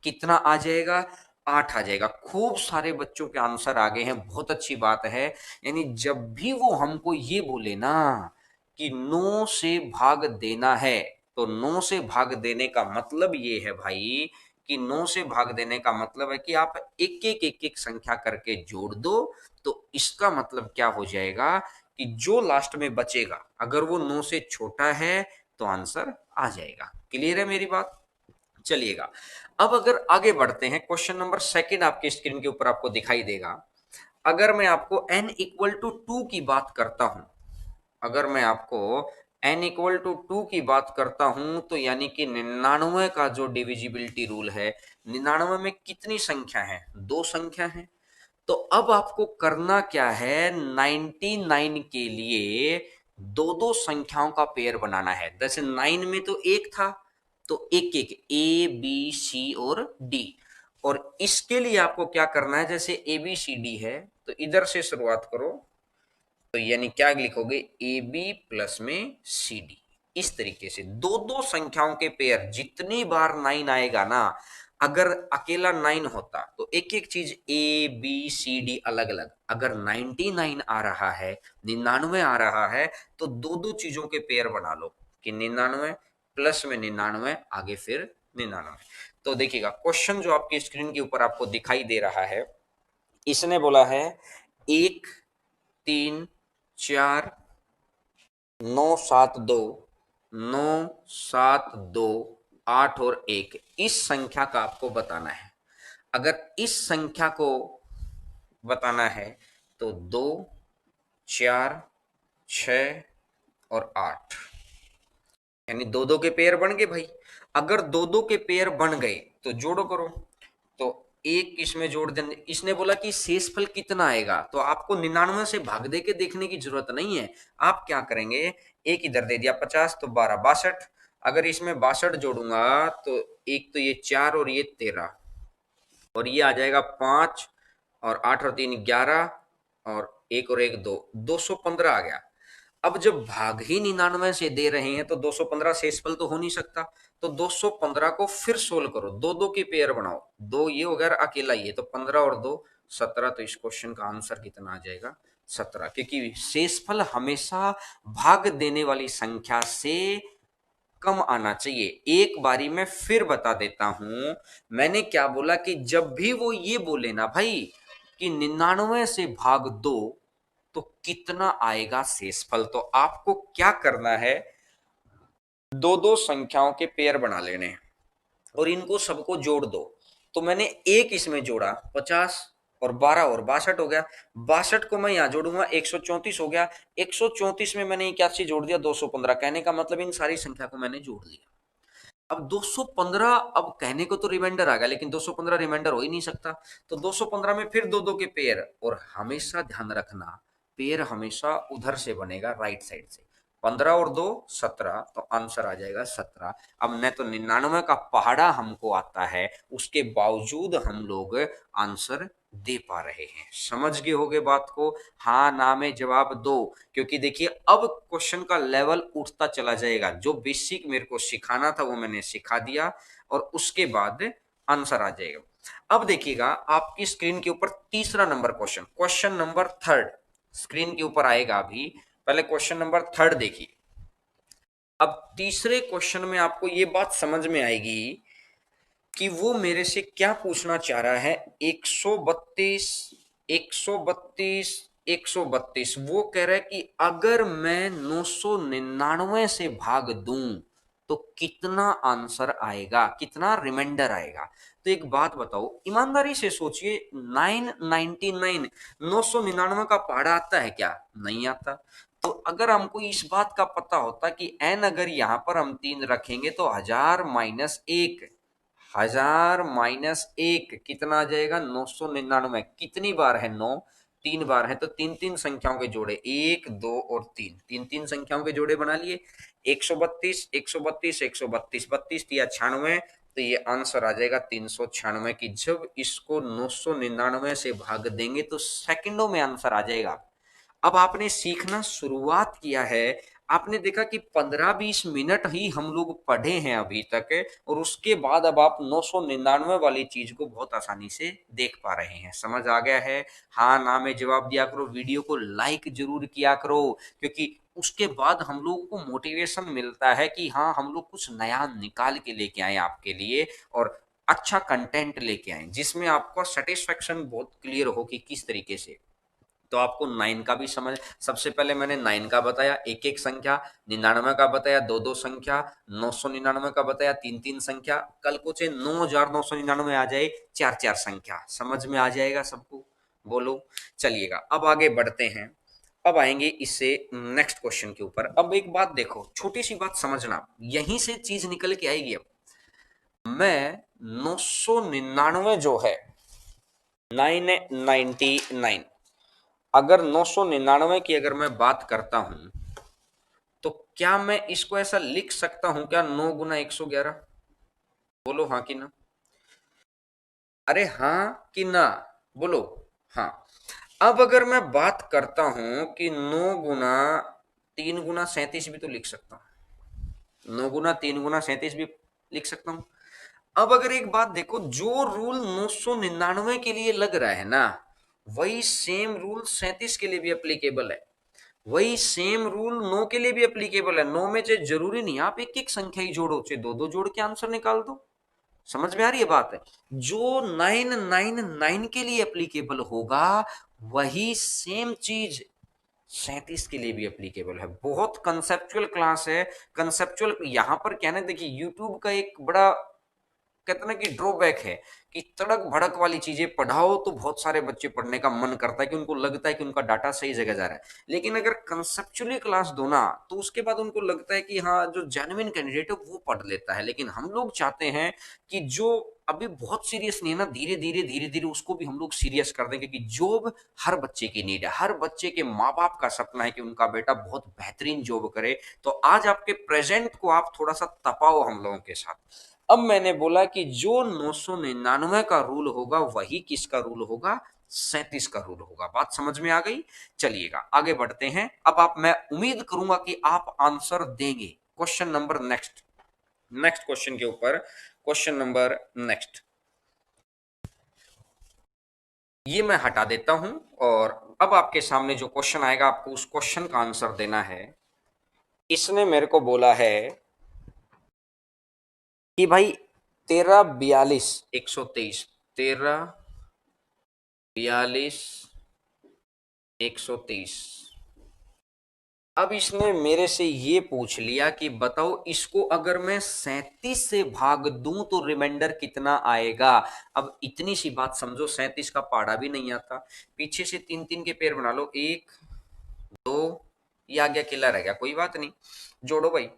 कितना आ जाएगा, 8 आ जाएगा। खूब सारे बच्चों के आंसर आ गए हैं, बहुत अच्छी बात है। यानी जब भी वो हमको ये बोले ना कि 9 से भाग देना है, तो 9 से भाग देने का मतलब ये है भाई कि 9 से भाग देने का मतलब है कि आप एक एक संख्या करके जोड़ दो, तो इसका मतलब क्या हो जाएगा कि जो लास्ट में बचेगा अगर वो 9 से छोटा है तो आंसर आ जाएगा। क्लियर है मेरी बात? चलिएगा, अब अगर आगे बढ़ते हैं, क्वेश्चन नंबर 2 आपके स्क्रीन के ऊपर आपको दिखाई देगा। अगर मैं आपको n इक्वल टू 2 की बात करता हूं, अगर मैं आपको n इक्वल टू 2 की बात करता हूं, तो यानी कि 99 का जो डिविजिबिलिटी रूल है, 99 में कितनी संख्या है, दो संख्या है। तो अब आपको करना क्या है, 99 के लिए दो दो संख्याओं का पेयर बनाना है। जैसे 9 में तो एक था, तो एक एक ए बी सी और डी, और इसके लिए आपको क्या करना है, जैसे ए बी सी डी है तो इधर से शुरुआत करो, तो यानी क्या लिखोगे, ए बी प्लस में सी डी। इस तरीके से दो दो संख्याओं के पेयर, जितनी बार 9 आएगा ना, अगर अकेला 9 होता तो एक एक चीज ए बी सी डी अलग अलग, अगर 99 आ रहा है, 99 आ रहा है, तो दो दो चीजों के पेयर बना लो कि 99 प्लस में 99 आगे फिर 99। तो देखिएगा क्वेश्चन जो आपकी स्क्रीन के ऊपर आपको दिखाई दे रहा है, इसने बोला है 1 3 4 9 7 2, 9 7 2 8 और 1, इस संख्या का आपको बताना है। अगर इस संख्या को बताना है तो 2 4 6 और 8, यानी दो दो के पेयर बन गए भाई। अगर दो दो के पेयर बन गए तो जोड़ो करो, तो एक इसमें जोड़ देने, इसने बोला कि शेषफल कितना आएगा, तो आपको 99 से भाग दे के देखने की जरूरत नहीं है। आप क्या करेंगे, एक इधर दे दिया 50, तो 12 62, अगर इसमें 62 जोड़ूंगा तो एक तो ये 4 और ये 13, और ये आ जाएगा 5, और 8 और 3 11, और एक और एक 2, 215 आ गया। अब जब भाग ही 99 से दे रहे हैं तो 215 शेषफल तो हो नहीं सकता, तो 215 को फिर सोल्व करो, दो दो की पेयर बनाओ, दो ये हो गया अकेला ये, तो 15 और 2 17। तो इस क्वेश्चन का आंसर कितना आ जाएगा, 17, क्योंकि शेषफल हमेशा भाग देने वाली संख्या से कम आना चाहिए। एक बारी मैं फिर बता देता हूं, मैंने क्या बोला कि जब भी वो ये बोले ना भाई कि 99 से भाग दो तो कितना आएगा शेषफल, तो आपको क्या करना है, दो दो संख्याओं के पेयर बना लेने हैं और इनको सबको जोड़ दो। तो मैंने एक इसमें जोड़ा 50 और 12 और 62 हो गया। 62 को मैं यहां जोड़ूंगा 134 हो गया। 134 में मैंने क्या चीज जोड़ दिया 215। कहने का मतलब इन सारी संख्या को मैंने जोड़ दिया। अब 215, अब कहने को तो रिमाइंडर आ गया लेकिन 215 रिमाइंडर हो ही नहीं सकता। तो 215 में फिर दो दो के पेयर, और हमेशा ध्यान रखना पेयर हमेशा उधर से बनेगा, राइट साइड से। 15 और 2 17, तो आंसर आ जाएगा 17। अब न तो 99 का पहाड़ा हमको आता है, उसके बावजूद हम लोग आंसर दे पा रहे हैं। समझ गए होगे बात को? हाँ ना में जवाब दो, क्योंकि देखिए अब क्वेश्चन का लेवल उठता चला जाएगा। जो बेसिक मेरे को सिखाना था वो मैंने सिखा दिया, और उसके बाद आंसर आ जाएगा। अब देखिएगा आपकी स्क्रीन के ऊपर तीसरा number question, question number third screen के ऊपर आएगा। अभी पहले क्वेश्चन नंबर थर्ड देखिए। अब तीसरे क्वेश्चन में आपको ये बात समझ में आएगी कि वो मेरे से क्या पूछना चाह रहा है। 132, 132, 132, वो कह रहा है कि अगर मैं 999 से भाग दूं तो कितना आंसर आएगा, कितना रिमाइंडर आएगा। तो एक बात बताओ, ईमानदारी से सोचिए, 999, 999 का पहाड़ा आता है क्या? नहीं आता। तो अगर हमको इस बात का पता होता कि एन अगर यहां पर हम 3 रखेंगे तो 1000 - 1, 1000 - 1 कितना आ जाएगा? 999। कितनी बार है? 9, 3 बार है, तो तीन तीन संख्याओं के जोड़े, 1, 2 और 3, तीन तीन संख्याओं के जोड़े बना लिए। 132, 132, 132, 32 या 96, तो ये आंसर आ जाएगा 396 की। जब इसको 999 से भाग देंगे तो सेकंडों में आंसर आ जाएगा। अब आपने सीखना शुरुआत किया है, आपने देखा कि 15-20 मिनट ही हम लोग पढ़े हैं अभी तक, और उसके बाद अब आप 999 वाली चीज को बहुत आसानी से देख पा रहे हैं। समझ आ गया है? हाँ ना में जवाब दिया करो, वीडियो को लाइक जरूर किया करो, क्योंकि उसके बाद हम लोगों को मोटिवेशन मिलता है कि हाँ हम लोग कुछ नया निकाल के लेके आए आपके लिए, और अच्छा कंटेंट लेके आए जिसमें आपको सेटिस्फेक्शन बहुत क्लियर हो कि किस तरीके से। तो आपको 9 का भी समझ, सबसे पहले मैंने 9 का बताया एक एक संख्या, 99 का बताया दो दो संख्या, 999 का बताया तीन तीन संख्या। कल को चाहे 9999 आ जाए, चार चार संख्या। समझ में आ जाएगा सबको? बोलो। चलिएगा अब आगे बढ़ते हैं। अब आएंगे इससे नेक्स्ट क्वेश्चन के ऊपर। अब एक बात देखो, छोटी सी बात समझना, यहीं से चीज निकल के आएगी। अब मैं 999 जो है, 999, अगर 999 की अगर मैं बात करता हूं तो क्या मैं इसको ऐसा लिख सकता हूं क्या? 9 × 111। बोलो हाँ कि ना। अरे हाँ कि ना, बोलो। हाँ। अब अगर मैं बात करता हूं कि 9 × 3 × 37 भी तो लिख सकता हूं, 9 × 3 × 37 भी लिख सकता हूं। अब अगर एक बात देखो, जो रूल 999 के लिए लग रहा है ना, वही सेम रूल 37 के लिए भी एप्लीकेबल है। वही सेम रूल 9 के लिए भी एप्लीकेबल है। 9 में चाहे जरूरी नहीं आप एक एक संख्या ही जोड़ो, चाहे दो दो जोड़ के आंसर निकाल दो। समझ में आ रही है बात? है जो 999 के लिए एप्लीकेबल होगा, वही सेम चीज 37 के लिए भी एप्लीकेबल है। बहुत कंसेप्चुअल क्लास है। कंसेप्चुअल यहां पर क्या है, देखिए यूट्यूब का एक बड़ा कहते ना कि ड्रॉबैक है कि तड़क भड़क वाली चीजें पढ़ाओ तो बहुत सारे बच्चे पढ़ने का मन करता है, कि उनको लगता है कि उनका डाटा सही जगह जा रहा है। लेकिन अगर कंसेप्चुअली क्लास दो ना, तो उसके बाद उनको लगता है कि हाँ जो जेन्युइन कैंडिडेट है वो पढ़ लेता है। लेकिन हम लोग चाहते हैं कि जो अभी बहुत सीरियस नहीं है ना, धीरे धीरे धीरे धीरे उसको भी हम लोग सीरियस कर दें, क्योंकि जॉब हर बच्चे की नीड है। हर बच्चे के माँ बाप का सपना है कि उनका बेटा बहुत बेहतरीन जॉब करे। तो आज आपके प्रेजेंट को आप थोड़ा सा तपाओ हम लोगों के साथ। अब मैंने बोला कि जो 999 का रूल होगा वही किसका रूल होगा? 37 का रूल होगा। बात समझ में आ गई? चलिएगा आगे बढ़ते हैं। अब आप, मैं उम्मीद करूंगा कि आप आंसर देंगे। Question number next, next question के ऊपर, क्वेश्चन नंबर नेक्स्ट, ये मैं हटा देता हूं। और अब आपके सामने जो क्वेश्चन आएगा, आपको उस क्वेश्चन का आंसर देना है। इसने मेरे को बोला है कि भाई 13 42 123, 13 42 123, अब इसने मेरे से ये पूछ लिया कि बताओ इसको अगर मैं 37 से भाग दूं तो रिमाइंडर कितना आएगा। अब इतनी सी बात समझो, 37 का पहाड़ा भी नहीं आता, पीछे से तीन तीन के पेड़ बना लो, एक दो, ये आ गया, किला रह गया, कोई बात नहीं, जोड़ो भाई।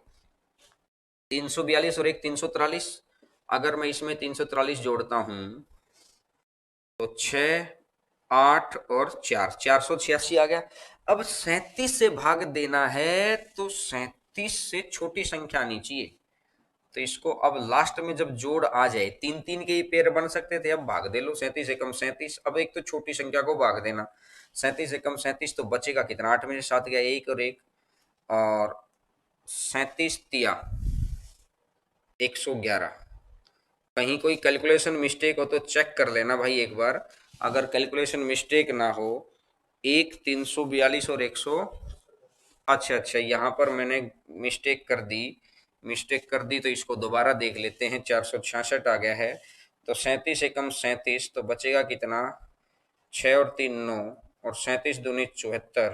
342 और एक 343, अगर मैं इसमें 343 जोड़ता हूं तो 6 8 और 4, 486 आ गया। अब 37 से भाग देना है तो 37 से छोटी संख्या आनी चाहिए। तो इसको अब लास्ट में जब जोड़ आ जाए, तीन तीन के ही पेयर बन सकते थे, अब भाग दे लो, 37 एकम 37। अब एक तो छोटी संख्या को भाग देना, 37 एकम 37, तो बचेगा कितना, 8 में से 7 गया, एक और एक, और 37 तिया 111। कहीं कोई कैलकुलेशन मिस्टेक हो तो चेक कर लेना भाई एक बार, अगर कैलकुलेशन मिस्टेक ना हो। एक 342 और 100, अच्छा अच्छा, यहाँ पर मैंने मिस्टेक कर दी, मिस्टेक कर दी, तो इसको दोबारा देख लेते हैं, 466 आ गया है। तो 37 एकम 37, तो बचेगा कितना, 6 और 3 9, और 37 दूनी 74,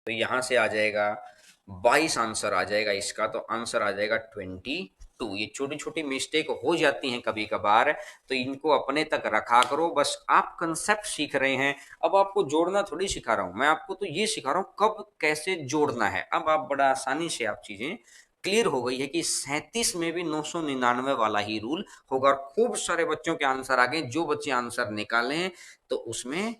तो यहां से आ जाएगा 22 आंसर आ जाएगा इसका, तो आंसर आ जाएगा 22। ये छोटी छोटी मिस्टेक हो जाती हैं कभी कभार, तो इनको अपने तक रखा करो, बस आप कंसेप्ट सीख रहे हैं। अब आपको जोड़ना थोड़ी सिखा रहा हूं मैं, आपको तो ये सिखा रहा हूं कब कैसे जोड़ना है। अब आप बड़ा आसानी से आप चीजें क्लियर हो गई है कि 37 में भी 999 वाला ही रूल होगा। और खूब सारे बच्चों के आंसर आ गए, जो बच्चे आंसर निकालें तो उसमें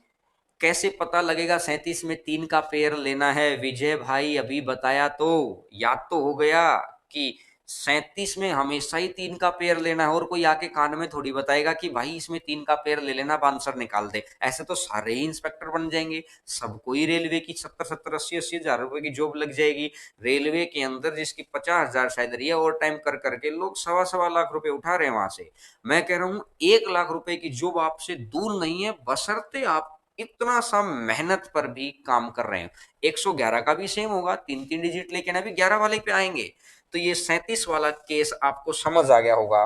कैसे पता लगेगा 37 में 3 का पेयर लेना है, विजय भाई अभी बताया तो याद तो हो गया कि 37 में हमेशा ही 3 का पेयर लेना है, और कोई आके कान में थोड़ी बताएगा कि भाई इसमें 3 का पेयर ले लेना, अब आंसर निकाल दे। ऐसे तो सारे ही इंस्पेक्टर बन जाएंगे, सबको ही रेलवे की 70 70 80 80 हजार रुपए की जॉब लग जाएगी। रेलवे के अंदर जिसकी 50,000 सैलरी है, ओवर टाइम कर करके लोग सवा सवा लाख रुपए उठा रहे हैं वहां से। मैं कह रहा हूं 1 लाख रुपए की जॉब आपसे दूर नहीं है, बशर्ते आप इतना सा मेहनत पर भी काम कर रहे हैं। 111 का भी सेम होगा, तीन तीन डिजिट लेके ना भी 11 वाले पे आएंगे। तो ये 37 वाला केस आपको समझ आ गया होगा।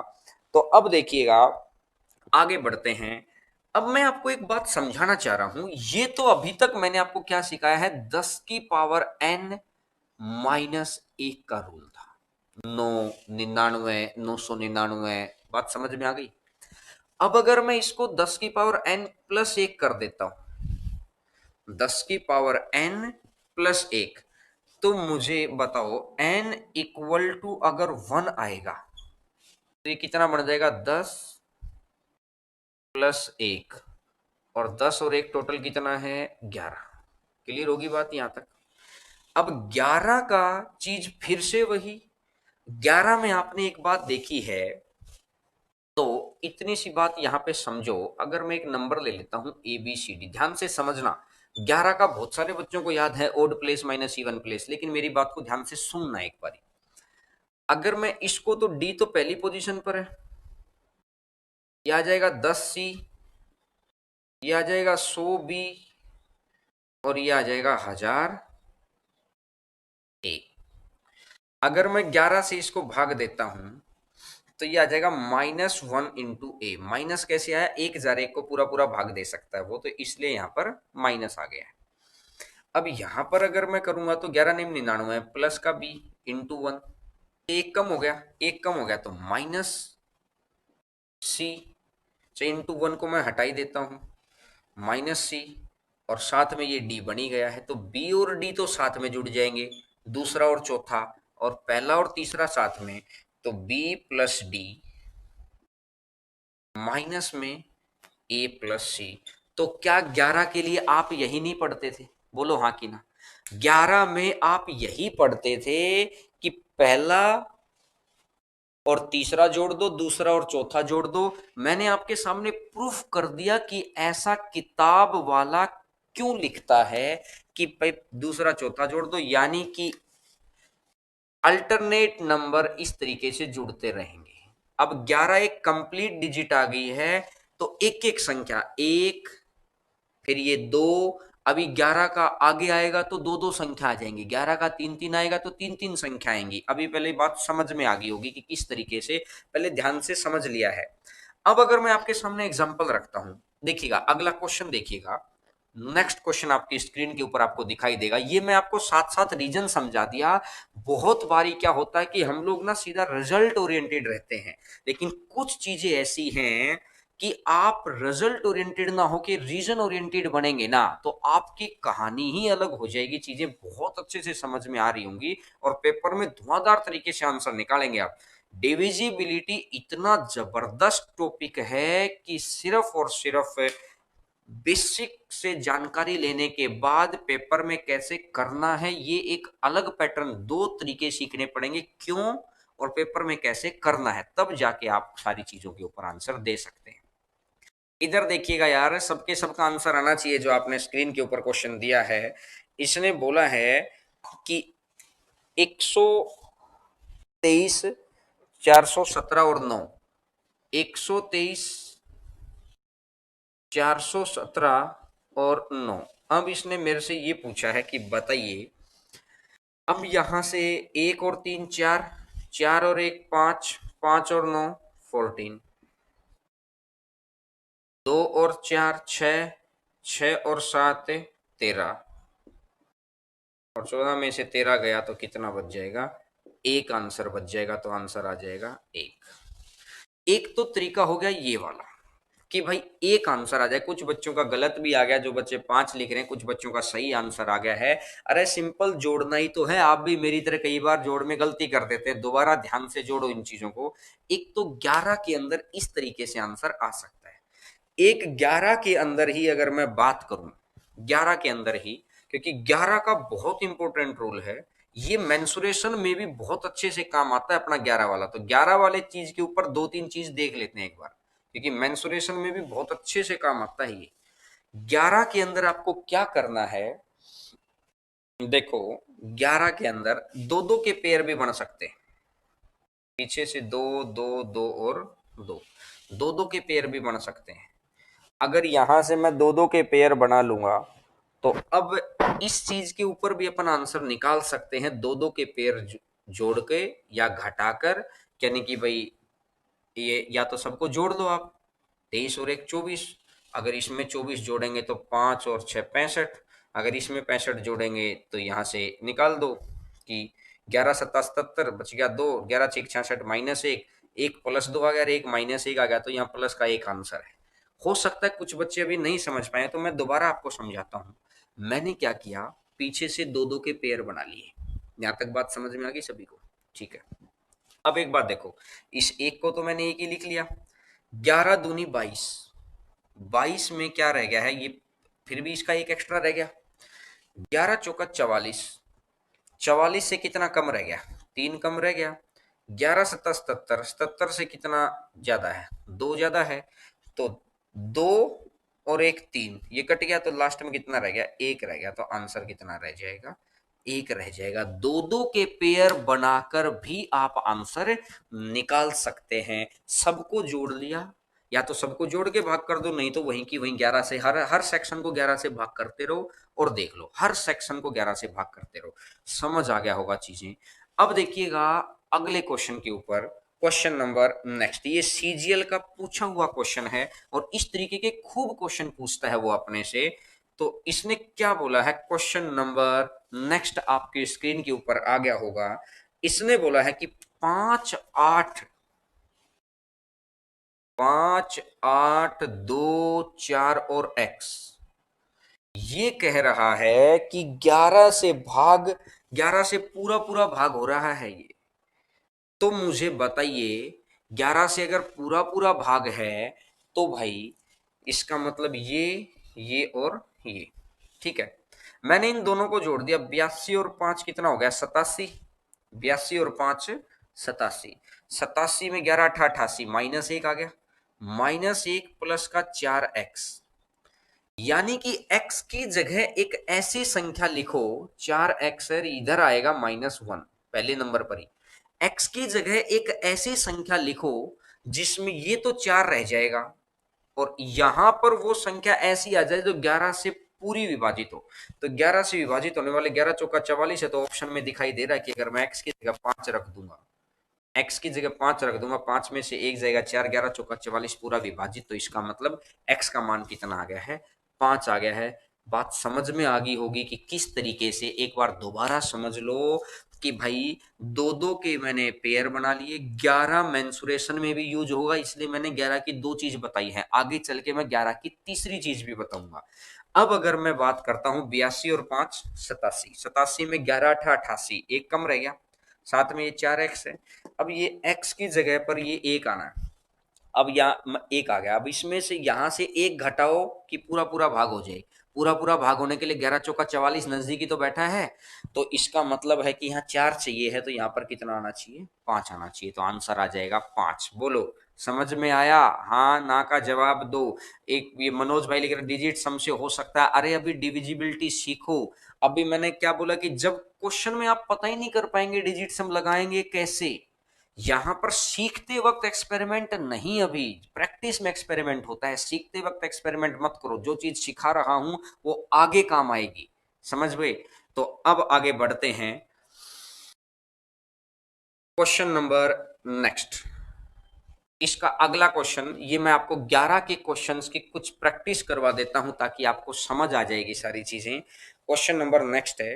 तो अब देखिएगा, आगे बढ़ते हैं। अब मैं आपको एक बात समझाना चाह रहा हूं, ये तो अभी तक मैंने आपको क्या सिखाया है, 10 की पावर n-1 का रूल था। 999 बात समझ में आ गई। अब अगर मैं इसको 10 की पावर n+1 कर देता हूं, 10 की पावर n+1, तो मुझे बताओ n इक्वल टू अगर 1 आएगा तो ये कितना बन जाएगा, 10+1, और 10 और 1 टोटल कितना है, 11। क्लियर होगी बात यहां तक। अब 11 का चीज फिर से वही, 11 में आपने एक बात देखी है, तो इतनी सी बात यहां पे समझो, अगर मैं एक नंबर ले लेता हूं ABCD, ध्यान से समझना। 11 का बहुत सारे बच्चों को याद है odd place minus even place, लेकिन मेरी बात को ध्यान से सुनना एक बारी। अगर मैं इसको, तो D तो पहली पोजीशन पर है, यह आ जाएगा 10C, यह आ जाएगा 100B, और यह आ जाएगा 1000A। अगर मैं 11 से इसको भाग देता हूं तो ये आ जाएगा -1 × A। माइनस कैसे आया, 1001 को पूरा पूरा भाग दे सकता है वो, तो इसलिए यहां पर माइनस आ गया है। अब यहां पर अगर मैं करूंगा तो 11×9 99 प्लस का B इंटू 1, एक कम हो गया, एक कम हो गया, तो -C, इंटू 1 को मैं हटा ही देता हूं, -C, और साथ में ये D बनी गया है, तो B और D तो साथ में जुड़ जाएंगे, दूसरा और चौथा, और पहला और तीसरा साथ में, तो B प्लस D माइनस में A+C। तो क्या 11 के लिए आप यही नहीं पढ़ते थे, बोलो हाँ कि ना। 11 में आप यही पढ़ते थे कि पहला और तीसरा जोड़ दो, दूसरा और चौथा जोड़ दो। मैंने आपके सामने प्रूफ कर दिया कि ऐसा किताब वाला क्यों लिखता है कि भाई दूसरा चौथा जोड़ दो, यानी कि अल्टरनेट नंबर इस तरीके से जुड़ते रहेंगे। अब 11 एक कंप्लीट डिजिट आ गई है, तो एक एक संख्या, एक, फिर ये 2, अभी 11 का आगे आएगा तो दो दो संख्या आ जाएंगी, 11 का 3 3 आएगा तो तीन तीन संख्या आएंगी। अभी पहले बात समझ में आ गई होगी कि किस तरीके से, पहले ध्यान से समझ लिया है। अब अगर मैं आपके सामने एग्जांपल रखता हूं, देखिएगा अगला क्वेश्चन, देखिएगा नेक्स्ट क्वेश्चन आपकी स्क्रीन के ऊपर आपको दिखाई देगा। ये मैं आपको साथ साथ रीजन समझा दिया। बहुत बारी क्या होता है कि हम लोग ना सीधा रिजल्ट ओरिएंटेड रहते हैं, लेकिन कुछ चीजें ऐसी हैं कि आप रिजल्ट ओरिएंटेड ना होके रीजन ओरिएंटेड बनेंगे ना, तो आपकी कहानी ही अलग हो जाएगी। चीजें बहुत अच्छे से समझ में आ रही होंगी और पेपर में धुआंधार तरीके से आंसर निकालेंगे आप। डिविजिबिलिटी इतना जबरदस्त टॉपिक है कि सिर्फ और सिर्फ बेसिक से जानकारी लेने के बाद पेपर में कैसे करना है, ये एक अलग पैटर्न, दो तरीके सीखने पड़ेंगे, क्यों और पेपर में कैसे करना है, तब जाके आप सारी चीजों के ऊपर आंसर दे सकते हैं। इधर देखिएगा यार, सबके सबका आंसर आना चाहिए। जो आपने स्क्रीन के ऊपर क्वेश्चन दिया है, इसने बोला है कि 123, 417 और 9, 123, 417 और 9। अब इसने मेरे से ये पूछा है कि बताइए, अब यहां से एक और तीन चार, चार और एक पांच, पांच और नौ 14, दो और चार छह, छह और सात 13, और 14 में से 13 गया तो कितना बच जाएगा, एक आंसर बच जाएगा। तो आंसर आ जाएगा एक। एक तो तरीका हो गया ये वाला कि भाई एक आंसर आ जाए। कुछ बच्चों का गलत भी आ गया, जो बच्चे पांच लिख रहे हैं, कुछ बच्चों का सही आंसर आ गया है। अरे सिंपल जोड़ना ही तो है। आप भी मेरी तरह कई बार जोड़ में गलती कर देते हैं, दोबारा ध्यान से जोड़ो इन चीजों को। एक तो 11 के अंदर इस तरीके से आंसर आ सकता है। एक 11 के अंदर ही अगर मैं बात करूं, 11 के अंदर ही, क्योंकि 11 का बहुत इंपॉर्टेंट रोल है। ये मेंसुरेशन में भी बहुत अच्छे से काम आता है अपना 11 वाला। तो 11 वाले चीज के ऊपर दो तीन चीज देख लेते हैं एक बार, क्योंकि मेंसुरेशन में भी बहुत अच्छे से काम आता है ये। 11 के अंदर आपको क्या करना है, देखो 11 के अंदर दो दो के पेयर भी बन सकते हैं। पीछे से दो दो दो और दो, दो दो के पेयर भी बन सकते हैं। अगर यहां से मैं दो दो के पेयर बना लूंगा, तो अब इस चीज के ऊपर भी अपन आंसर निकाल सकते हैं, दो दो के पेयर जोड़ के या घटाकर। यानी कि भाई ये या तो सबको जोड़ दो आप, 23 और एक 24। अगर इसमें 24 जोड़ेंगे तो 5 और 6 65। अगर इसमें 65 जोड़ेंगे तो यहाँ से निकाल दो कि 11 सत्ता 77, बच गया दो, 11 छः 66 माइनस एक, एक प्लस दो आ गया, एक माइनस एक आ गया, तो यहाँ प्लस का एक आंसर है। हो सकता है कुछ बच्चे अभी नहीं समझ पाए, तो मैं दोबारा आपको समझाता हूँ। मैंने क्या किया, पीछे से दो दो के पेयर बना लिए। यहाँ तक बात समझ में आ गई सभी को? ठीक है। अब एक बात देखो, इस एक को तो मैंने एक ही लिख लिया, 11 दूनी 22, 22 में क्या रह गया है ये, फिर भी इसका एक एक्स्ट्रा रह गया। 11 चौका 44, 44 से कितना कम रह गया, तीन कम रह गया। 11 सत्ता 77, 77 से कितना ज्यादा है, दो ज्यादा है। तो दो और एक तीन, ये कट गया, तो लास्ट में कितना रह गया, एक रह गया। तो आंसर कितना रह जाएगा, एक रह जाएगा। दो दो के पेयर बनाकर भी आप आंसर निकाल सकते हैं। सबको जोड़ लिया, या तो सबको जोड़ के भाग कर दो, नहीं तो वहीं की वहीं 11 से, हर हर सेक्शन को 11 से भाग करते रहो और देख लो, हर सेक्शन को 11 से भाग करते रहो। समझ आ गया होगा चीजें। अब देखिएगा अगले क्वेश्चन के ऊपर, क्वेश्चन नंबर नेक्स्ट। ये सीजीएल का पूछा हुआ क्वेश्चन है और इस तरीके के खूब क्वेश्चन पूछता है वो अपने से। तो इसने क्या बोला है, क्वेश्चन नंबर नेक्स्ट आपकी स्क्रीन के ऊपर आ गया होगा। इसने बोला है कि 5 8, 5 8 2 4 और x, ये कह रहा है कि 11 से भाग, 11 से पूरा पूरा भाग हो रहा है ये। तो मुझे बताइए, 11 से अगर पूरा पूरा भाग है तो भाई इसका मतलब ये और ये, ठीक है। मैंने इन दोनों को जोड़ दिया, 82 और 5 कितना हो गया, 87। 82 और 5 87, 87 में 11 अठा 88, माइनस एक आ गया, माइनस एक प्लस का 4x। यानी कि x की जगह एक ऐसी संख्या लिखो, 4x है, इधर आएगा -1 पहले नंबर पर ही। x की जगह एक ऐसी संख्या लिखो जिसमें ये तो 4 रह जाएगा और यहां पर वो संख्या ऐसी आ जाए जो 11 से पूरी विभाजित हो। तो 11 से विभाजित होने वाले 11 चौका 44 है, तो ऑप्शन में दिखाई दे रहा है कि अगर मैं x की जगह 5 रख दूंगा, x की जगह 5 रख दूंगा, 5 में से एक जाएगा 4, 11 चौका 44 पूरा विभाजित, तो इसका मतलब x का मान कितना आ गया है, 5 आ गया है। बात समझ में आ गई होगी कि किस तरीके से, एक बार दोबारा समझ लो कि भाई दो दो के मैंने पेयर बना लिए, 11 मेंसुरेशन में भी यूज होगा, इसलिए मैंने 11 की दो चीज बताई है, आगे चल के मैं 11 की तीसरी चीज भी बताऊंगा। अब अगर मैं बात करता हूं 82 और 5 87, 87 में 11 अठा 88, एक कम रह गया, साथ में ये 4x है। अब ये x की जगह पर ये एक आना है, अब यहाँ एक आ गया, अब इसमें से यहां से एक घटाओ कि पूरा पूरा भाग हो जाए, पूरा पूरा भाग होने के लिए 11 चौका 44 नजदीकी तो बैठा है, तो इसका मतलब है कि यहाँ 4 चाहिए है, तो यहाँ पर कितना आना चाहिए, 5 आना चाहिए, तो आंसर आ जाएगा 5। बोलो समझ में आया, हाँ ना का जवाब दो। एक ये मनोज भाई लिख रहे डिजिट सम से हो सकता है, अरे अभी डिविजिबिलिटी सीखो। अभी मैंने क्या बोला कि जब क्वेश्चन में आप पता ही नहीं कर पाएंगे डिजिट सम लगाएंगे कैसे, यहां पर सीखते वक्त एक्सपेरिमेंट नहीं, अभी प्रैक्टिस में एक्सपेरिमेंट होता है, सीखते वक्त एक्सपेरिमेंट मत करो, जो चीज सिखा रहा हूं वो आगे काम आएगी, समझ गए। तो अब आगे बढ़ते हैं, क्वेश्चन नंबर नेक्स्ट, इसका अगला क्वेश्चन, ये मैं आपको 11 के क्वेश्चंस की कुछ प्रैक्टिस करवा देता हूं ताकि आपको समझ आ जाएगी सारी चीजें। क्वेश्चन नंबर नेक्स्ट है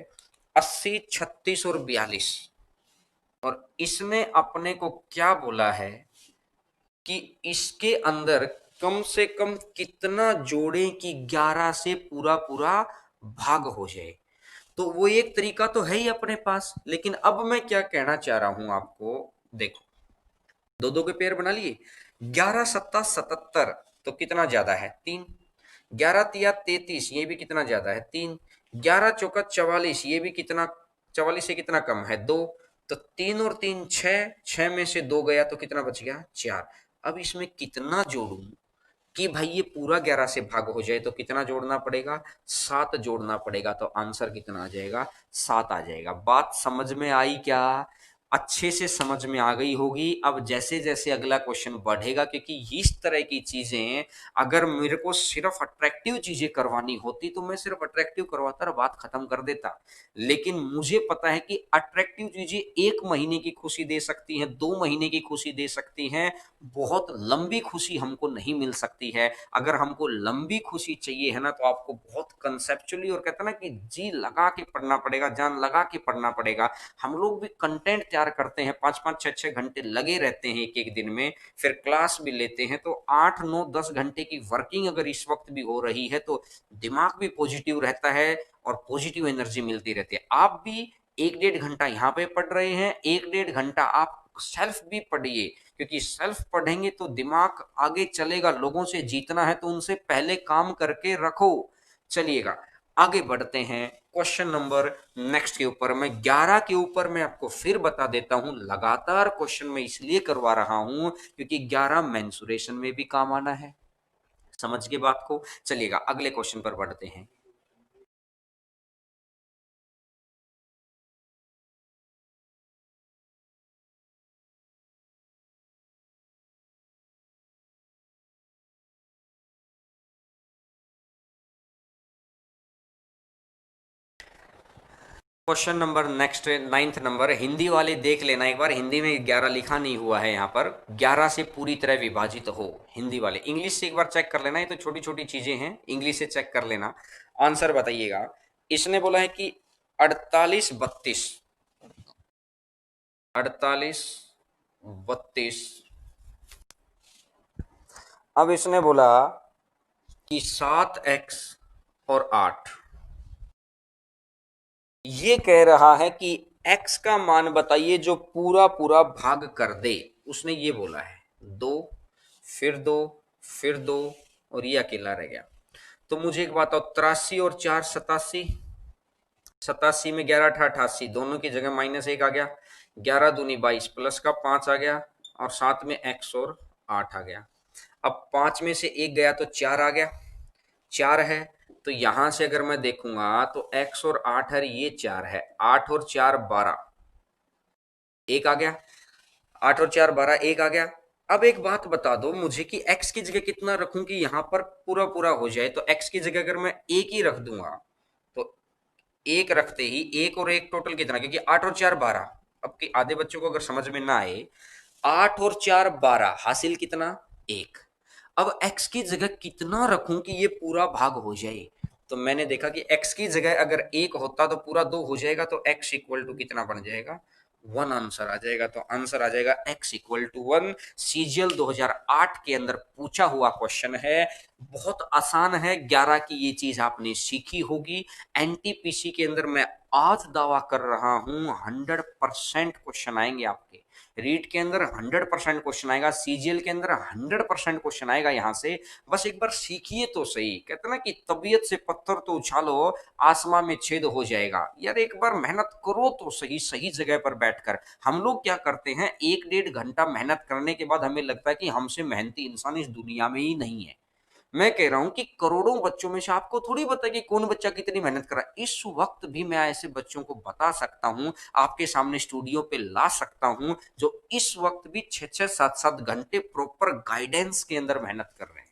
80 36 और 42, और इसने अपने को क्या बोला है कि इसके अंदर कम से कम कितना जोड़े कि 11 से पूरा पूरा भाग हो जाए। तो वो एक तरीका तो है ही अपने पास, लेकिन अब मैं क्या कहना चाह रहा हूं आपको, देखो दो दो के पेयर बना लिए, 11 सत्ता 77, तो कितना ज्यादा है 3, 11 तिया 33, ये भी कितना ज्यादा है 3, 11 चौका 44, ये भी कितना, 44 से कितना कम है 2, तो 3 और 3 6, 6 में से 2 गया तो कितना बच गया 4। अब इसमें कितना जोड़ूं कि भाई ये पूरा 11 से भाग हो जाए, तो कितना जोड़ना पड़ेगा, 7 जोड़ना पड़ेगा, तो आंसर कितना आ जाएगा, 7 आ जाएगा। बात समझ में आई क्या, अच्छे से समझ में आ गई होगी। अब जैसे जैसे अगला क्वेश्चन बढ़ेगा, क्योंकि इस तरह की चीजें अगर मेरे को सिर्फ अट्रैक्टिव चीजें करवानी होती तो मैं सिर्फ अट्रैक्टिव करवाता और बात खत्म कर देता, लेकिन मुझे पता है कि अट्रैक्टिव चीजें 1 महीने की खुशी दे सकती हैं, 2 महीने की खुशी दे सकती हैं, बहुत लंबी खुशी हमको नहीं मिल सकती है। अगर हमको लंबी खुशी चाहिए है ना, तो आपको बहुत कंसेप्चुअली और कहते हैं ना कि जी लगा के पढ़ना पड़ेगा, जान लगा के पढ़ना पड़ेगा। हम लोग भी कंटेंट तैयार करते हैं, 5 5 6 6 घंटे लगे रहते हैं एक एक दिन में, फिर क्लास भी लेते हैं, तो 8 9 10 घंटे की वर्किंग अगर इस वक्त भी हो रही है तो दिमाग भी पॉजिटिव रहता है और पॉजिटिव एनर्जी मिलती रहती है। आप भी 1 1.5 घंटा यहाँ पे पढ़ रहे हैं, 1 1.5 घंटा आप सेल्फ भी पढ़िए, क्योंकि सेल्फ पढ़ेंगे तो दिमाग आगे चलेगा। लोगों से जीतना है तो उनसे पहले काम करके रखो। चलिएगा आगे बढ़ते हैं, क्वेश्चन नंबर नेक्स्ट के ऊपर, मैं 11 के ऊपर मैं आपको फिर बता देता हूं, लगातार क्वेश्चन मैं इसलिए करवा रहा हूं क्योंकि 11 मेंसुरेशन में भी काम आना है, समझ के बात को। चलिएगा अगले क्वेश्चन पर बढ़ते हैं। Question number next 9th number, Hindi वाले देख लेना एक बार, हिंदी में 11 लिखा नहीं हुआ है यहाँ पर, 11 से पूरी तरह विभाजित हो, हिंदी वाले। इंग्लिश से एक बार चेक कर लेना, ये तो छोटी छोटी चीजें हैं, इंग्लिश से चेक कर लेना। आंसर बताइएगा, इसने बोला है कि 48 32, 48 32, अब इसने बोला कि 7x और 8, ये कह रहा है कि x का मान बताइए जो पूरा पूरा भाग कर दे, उसने ये बोला है, 2 फिर 2 फिर 2 और ये अकेला रह गया। तो मुझे एक बात बताओ, 83 और 4 87, 87 में 11 अठा 88, दोनों की जगह -1 आ गया, 11 दूनी 22 प्लस का 5 आ गया, और साथ में x और 8 आ गया। अब 5 में से 1 गया तो 4 आ गया, 4 है, तो यहां से अगर मैं देखूंगा तो x और 8 है, ये 4 है, 8 और 4 12, 1 आ गया, 8 और 4 12, 1 आ गया। अब एक बात बता दो मुझे कि x की जगह कितना रखूं कि यहां पर पूरा पूरा हो जाए, तो x की जगह अगर मैं 1 ही रख दूंगा तो 1 रखते ही 1 और 1 टोटल कितना, क्योंकि 8 और 4 12, अब के आधे बच्चों को अगर समझ में ना आए, 8 और 4 12 हासिल कितना 1। अब x की जगह कितना रखूं कि ये पूरा भाग हो जाए, तो मैंने देखा कि x की जगह अगर 1 होता तो पूरा 2 हो जाएगा, तो x इक्वल टू कितना बन जाएगा, 1 आंसर आ जाएगा। तो आंसर आ जाएगा x इक्वल टू 1। सीजीएल 2008 के अंदर पूछा हुआ क्वेश्चन है, बहुत आसान है। 11 की ये चीज आपने सीखी होगी। एनटीपीसी के अंदर मैं आज दावा कर रहा हूं 100% क्वेश्चन आएंगे आपके। रीट के अंदर 100% क्वेश्चन आएगा, सीजीएल के अंदर 100% क्वेश्चन आएगा यहां से। बस एक बार सीखिए तो सही। कहते ना कि तबीयत से पत्थर तो उछालो, आसमां में छेद हो जाएगा। यार एक बार मेहनत करो तो सही, सही जगह पर बैठकर। हम लोग क्या करते हैं, 1-1.5 घंटा मेहनत करने के बाद हमें लगता है कि हमसे मेहनती इंसान इस दुनिया में ही नहीं है। मैं कह रहा हूं कि करोड़ों बच्चों में से आपको थोड़ी पता कि कौन बच्चा कितनी मेहनत कर रहा है। इस वक्त भी मैं ऐसे बच्चों को बता सकता हूं, आपके सामने स्टूडियो पे ला सकता हूं, जो इस वक्त भी 6-6, 7-7 घंटे प्रॉपर गाइडेंस के अंदर मेहनत कर रहे हैं।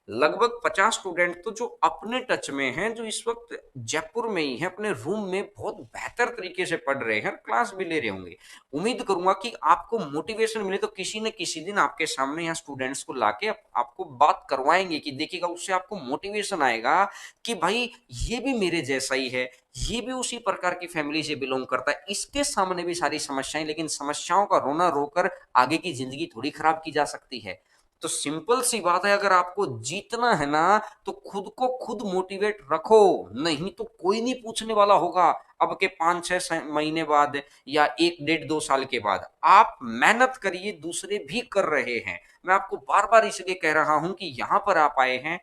लगभग 50 स्टूडेंट तो जो अपने टच में हैं, जो इस वक्त जयपुर में ही हैं, अपने रूम में बहुत बेहतर तरीके से पढ़ रहे हैं, क्लास भी ले रहे होंगे। उम्मीद करूंगा कि आपको मोटिवेशन मिले तो किसी न किसी दिन आपके सामने यहाँ स्टूडेंट्स को लाके आपको बात करवाएंगे कि देखिएगा, उससे आपको मोटिवेशन आएगा कि भाई ये भी मेरे जैसा ही है, ये भी उसी प्रकार की फैमिली से बिलोंग करता है, इसके सामने भी सारी समस्याएं, लेकिन समस्याओं का रोना रोकर आगे की जिंदगी थोड़ी खराब की जा सकती है। तो सिंपल सी बात है, अगर आपको जीतना है ना तो खुद को खुद मोटिवेट रखो, नहीं तो कोई नहीं पूछने वाला होगा। अब के 5-6 महीने बाद या 1-1.5-2 साल के बाद आप मेहनत करिए, दूसरे भी कर रहे हैं। मैं आपको बार बार इसलिए कह रहा हूं कि यहां पर आप आए हैं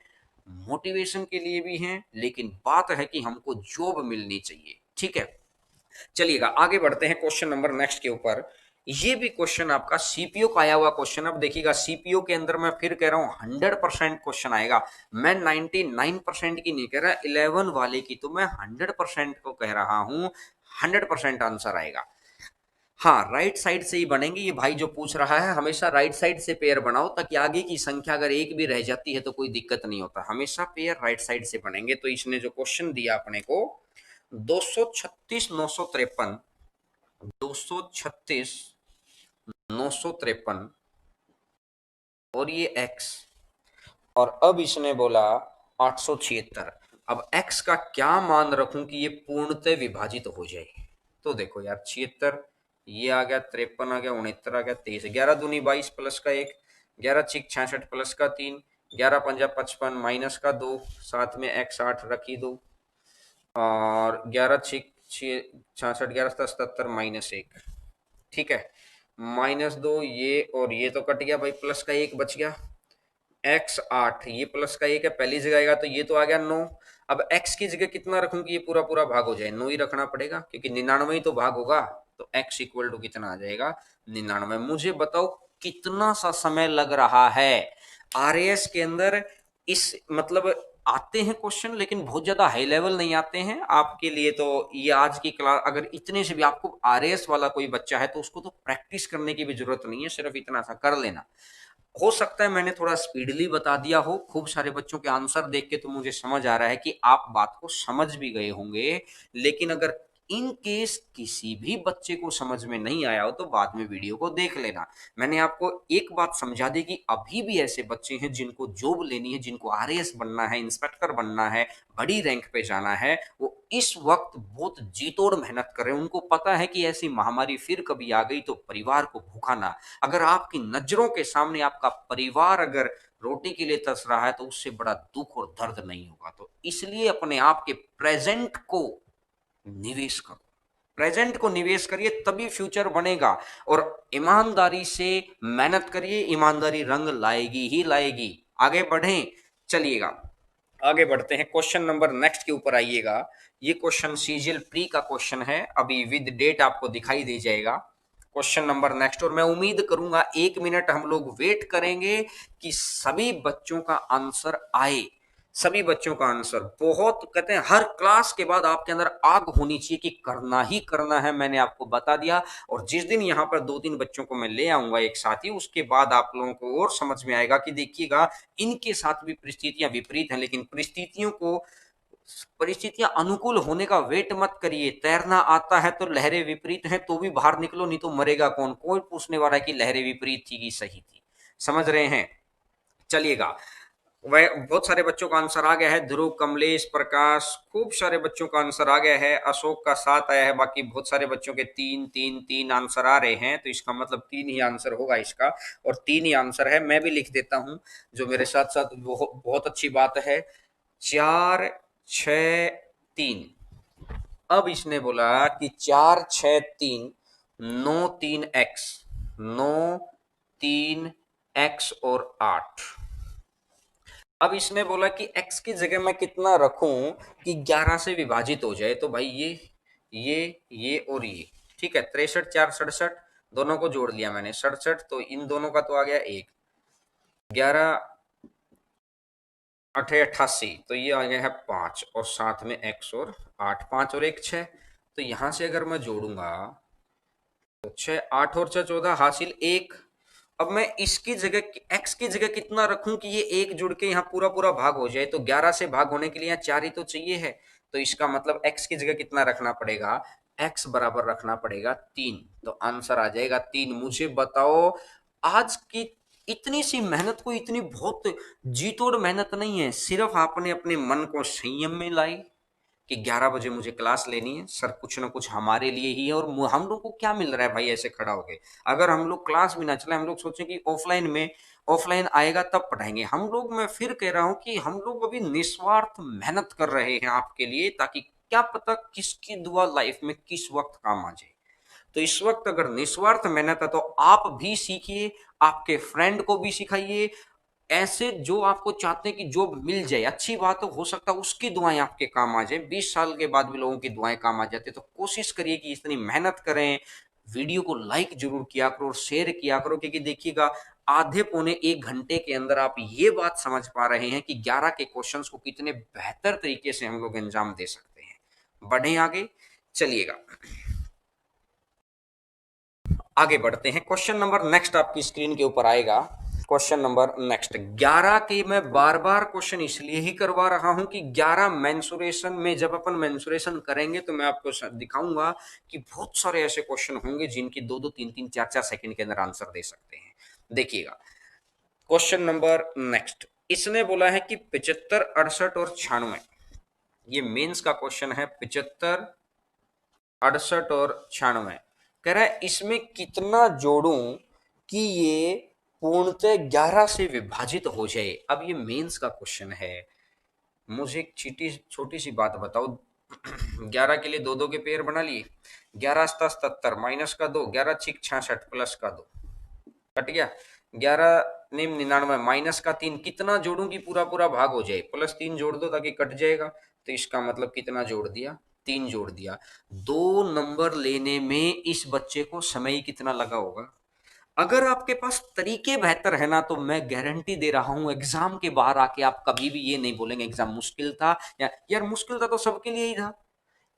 मोटिवेशन के लिए भी हैं, लेकिन बात है कि हमको जॉब मिलनी चाहिए। ठीक है, चलिएगा आगे बढ़ते हैं क्वेश्चन नंबर नेक्स्ट के ऊपर। ये भी क्वेश्चन आपका सीपीओ का आया हुआ क्वेश्चन। अब देखिएगा, सीपीओ के अंदर मैं फिर कह रहा हूं 100% क्वेश्चन आएगा। मैं 99% की नहीं कह रहा, 11 वाले की तो मैं 100% को कह रहा हूं, 100% आंसर आएगा। हाँ, राइट साइड से ही बनेंगे। ये भाई जो पूछ रहा है, हमेशा राइट साइड से पेयर बनाओ, ताकि आगे की संख्या अगर एक भी रह जाती है तो कोई दिक्कत नहीं होता। हमेशा पेयर राइट साइड से बनेंगे। तो इसने जो क्वेश्चन दिया अपने को, 236 953, 236 953 और ये x, और अब इसने बोला 876। अब x का क्या मान रखूं कि ये पूर्णतः विभाजित हो जाए। तो देखो यार, 76 ये आ गया, 53 आ गया, 69 आ गया, 23, 11 दूनी 22 प्लस का 1, 11 छिक 66 प्लस का 3, 11 पंजा 55 माइनस का 2, साथ में x 8 रखी दो, और 11 छिक 66, 11 77 माइनस 1। ठीक है, -2, ये और ये तो कट गया भाई, प्लस का 1 बच गया। x 8, ये प्लस का 1 है, पहली जगह आएगा तो ये तो आ गया 9। अब x की जगह कितना रखूं कि ये पूरा पूरा भाग हो जाए, 9 ही रखना पड़ेगा, क्योंकि 99 ही तो भाग होगा। तो x इक्वल टू कितना आ जाएगा, 99। मुझे बताओ कितना सा समय लग रहा है। आरएएस के अंदर इस मतलब आते हैं क्वेश्चन, लेकिन बहुत ज्यादा हाई लेवल नहीं आते हैं आपके लिए। तो ये आज की क्लास, अगर इतने से भी आपको आरएएस वाला कोई बच्चा है तो उसको तो प्रैक्टिस करने की भी जरूरत नहीं है, सिर्फ इतना सा कर लेना। हो सकता है मैंने थोड़ा स्पीडली बता दिया हो, खूब सारे बच्चों के आंसर देख के तो मुझे समझ आ रहा है कि आप बात को समझ भी गए होंगे। लेकिन अगर इन केस किसी भी बच्चे को समझ में नहीं आया हो तो बाद में वीडियो को देख लेना। मैंने आपको एक बात समझा दी कि अभी भी ऐसे बच्चे हैं जिनको जॉब लेनी है, जिनको आरएएस बनना है, इंस्पेक्टर बनना है, बड़ी रैंक पे जाना है, वो इस वक्त बहुत जी तोड़ मेहनत कर रहे हैं। उनको पता है कि ऐसी महामारी फिर कभी आ गई तो परिवार को भूखा ना। अगर आपकी नजरों के सामने आपका परिवार अगर रोटी के लिए तरस रहा है तो उससे बड़ा दुख और दर्द नहीं होगा। तो इसलिए अपने आप के प्रेजेंट को निवेश करो, प्रेजेंट को निवेश करिए, तभी फ्यूचर बनेगा। और ईमानदारी से मेहनत करिए, ईमानदारी रंग लाएगी ही लाएगी। आगे बढ़ें, चलिएगा आगे बढ़ते हैं, क्वेश्चन नंबर नेक्स्ट के ऊपर आइएगा। ये क्वेश्चन सीजीएल प्री का क्वेश्चन है, अभी विद डेट आपको दिखाई दे जाएगा। क्वेश्चन नंबर नेक्स्ट, और मैं उम्मीद करूंगा 1 मिनट हम लोग वेट करेंगे कि सभी बच्चों का आंसर आए। सभी बच्चों का आंसर, बहुत कहते हैं हर क्लास के बाद आपके अंदर आग होनी चाहिए कि करना ही करना है। मैंने आपको बता दिया, और जिस दिन यहाँ पर 2-3 बच्चों को मैं ले आऊंगा एक साथ ही, उसके बाद आप लोगों को और समझ में आएगा कि देखिएगा इनके साथ भी परिस्थितियां विपरीत हैं, लेकिन परिस्थितियां अनुकूल होने का वेट मत करिए। तैरना आता है तो लहरें विपरीत हैं तो भी बाहर निकलो, नहीं तो मरेगा कौन। कोई पूछने वाला है कि लहरें विपरीत थी कि सही थी। समझ रहे हैं, चलिएगा वह बहुत सारे बच्चों का आंसर आ गया है। ध्रुव, कमलेश, प्रकाश, खूब सारे बच्चों का आंसर आ गया है। अशोक का 7 आया है। बाकी बहुत सारे बच्चों के 3 3 3 आंसर आ रहे हैं, तो इसका मतलब 3 ही आंसर होगा इसका, और 3 ही आंसर है। मैं भी लिख देता हूं, जो मेरे साथ साथ बहुत अच्छी बात है। 4 6 3। अब इसने बोला कि 4 6 3 9 3 x, 9 3 x और 8। अब इसने बोला कि x की जगह मैं कितना रखूं कि 11 से विभाजित हो जाए। तो भाई ये ये और ये, ठीक है। 63 4 67, दोनों को जोड़ लिया मैंने 67, तो इन दोनों का तो आ गया 1। 11 8 88, तो ये आ गया है 5, और साथ में x और 8, 5 और 1 6। तो यहां से अगर मैं जोड़ूंगा तो 6, 8 और 6 14, हासिल 1। अब मैं इसकी जगह x की जगह कितना रखूं कि ये एक जुड़ के यहाँ पूरा पूरा भाग हो जाए। तो 11 से भाग होने के लिए यहाँ 4 ही तो चाहिए है। तो इसका मतलब x की जगह कितना रखना पड़ेगा, x बराबर रखना पड़ेगा 3। तो आंसर आ जाएगा 3। मुझे बताओ, आज की इतनी सी मेहनत को, इतनी बहुत जी तोड़ मेहनत नहीं है, सिर्फ आपने अपने मन को संयम में लाई कि 11 बजे मुझे क्लास लेनी है, सर कुछ ना कुछ हमारे लिए ही है। और हम लोग को क्या मिल रहा है भाई ऐसे खड़ा हो गए। अगर हम लोग क्लास भी ना चले, हम लोग सोचें कि ऑफलाइन आएगा तब पढ़ाएंगे, हम लोग, मैं फिर कह रहा हूं कि हम लोग अभी निस्वार्थ मेहनत कर रहे हैं आपके लिए, ताकि क्या पता किसकी दुआ लाइफ में किस वक्त काम आ जाए। तो इस वक्त अगर निस्वार्थ मेहनत है तो आप भी सीखिए, आपके फ्रेंड को भी सिखाइए। ऐसे जो आपको चाहते हैं कि जॉब मिल जाए, अच्छी बात हो सकता है उसकी दुआएं आपके काम आ जाए। 20 साल के बाद भी लोगों की दुआएं काम आ जाती है। तो कोशिश करिए कि इतनी मेहनत करें। वीडियो को लाइक जरूर किया करो और शेयर किया करो, क्योंकि देखिएगा आधे पौने 1 घंटे के अंदर आप ये बात समझ पा रहे हैं कि 11 के क्वेश्चंस को कितने बेहतर तरीके से हम लोग अंजाम दे सकते हैं। बढ़े आगे, चलिएगा आगे बढ़ते हैं। क्वेश्चन नंबर नेक्स्ट आपकी स्क्रीन के ऊपर आएगा। क्वेश्चन नंबर नेक्स्ट 11 के मैं बार बार क्वेश्चन इसलिए ही करवा रहा हूं कि 11 मेंसुरेशन में, जब अपन मेंसुरेशन करेंगे तो मैं आपको दिखाऊंगा कि बहुत सारे ऐसे क्वेश्चन होंगे जिनकी 2 2 3 3 4 4 सेकंड के अंदर आंसर दे सकते हैं। देखिएगा क्वेश्चन नंबर नेक्स्ट, इसने बोला है कि 75 68 और 96, ये मेंस का क्वेश्चन है। 75 68 और 96 कह रहा है इसमें कितना जोड़ूं कि ये पूर्णतः 11 से विभाजित हो जाए। अब ये मेंस का क्वेश्चन है। मुझे एक छोटी छोटी सी बात बताओ, 11 के लिए दो दो के पेयर बना लिए। 11 सता 77, माइनस का 2, 11 छिक 66, प्लस का 2, कट गया। 11 निम 99, माइनस का 3, कितना जोड़ूं कि पूरा पूरा भाग हो जाए, +3 जोड़ दो ताकि कट जाएगा। तो इसका मतलब कितना जोड़ दिया, 3 जोड़ दिया। 2 नंबर लेने में इस बच्चे को समय कितना लगा होगा। अगर आपके पास तरीके बेहतर है ना, तो मैं गारंटी दे रहा हूं एग्जाम के बाहर आके आप कभी भी ये नहीं बोलेंगे एग्जाम मुश्किल था, या यार मुश्किल था तो सबके लिए ही था।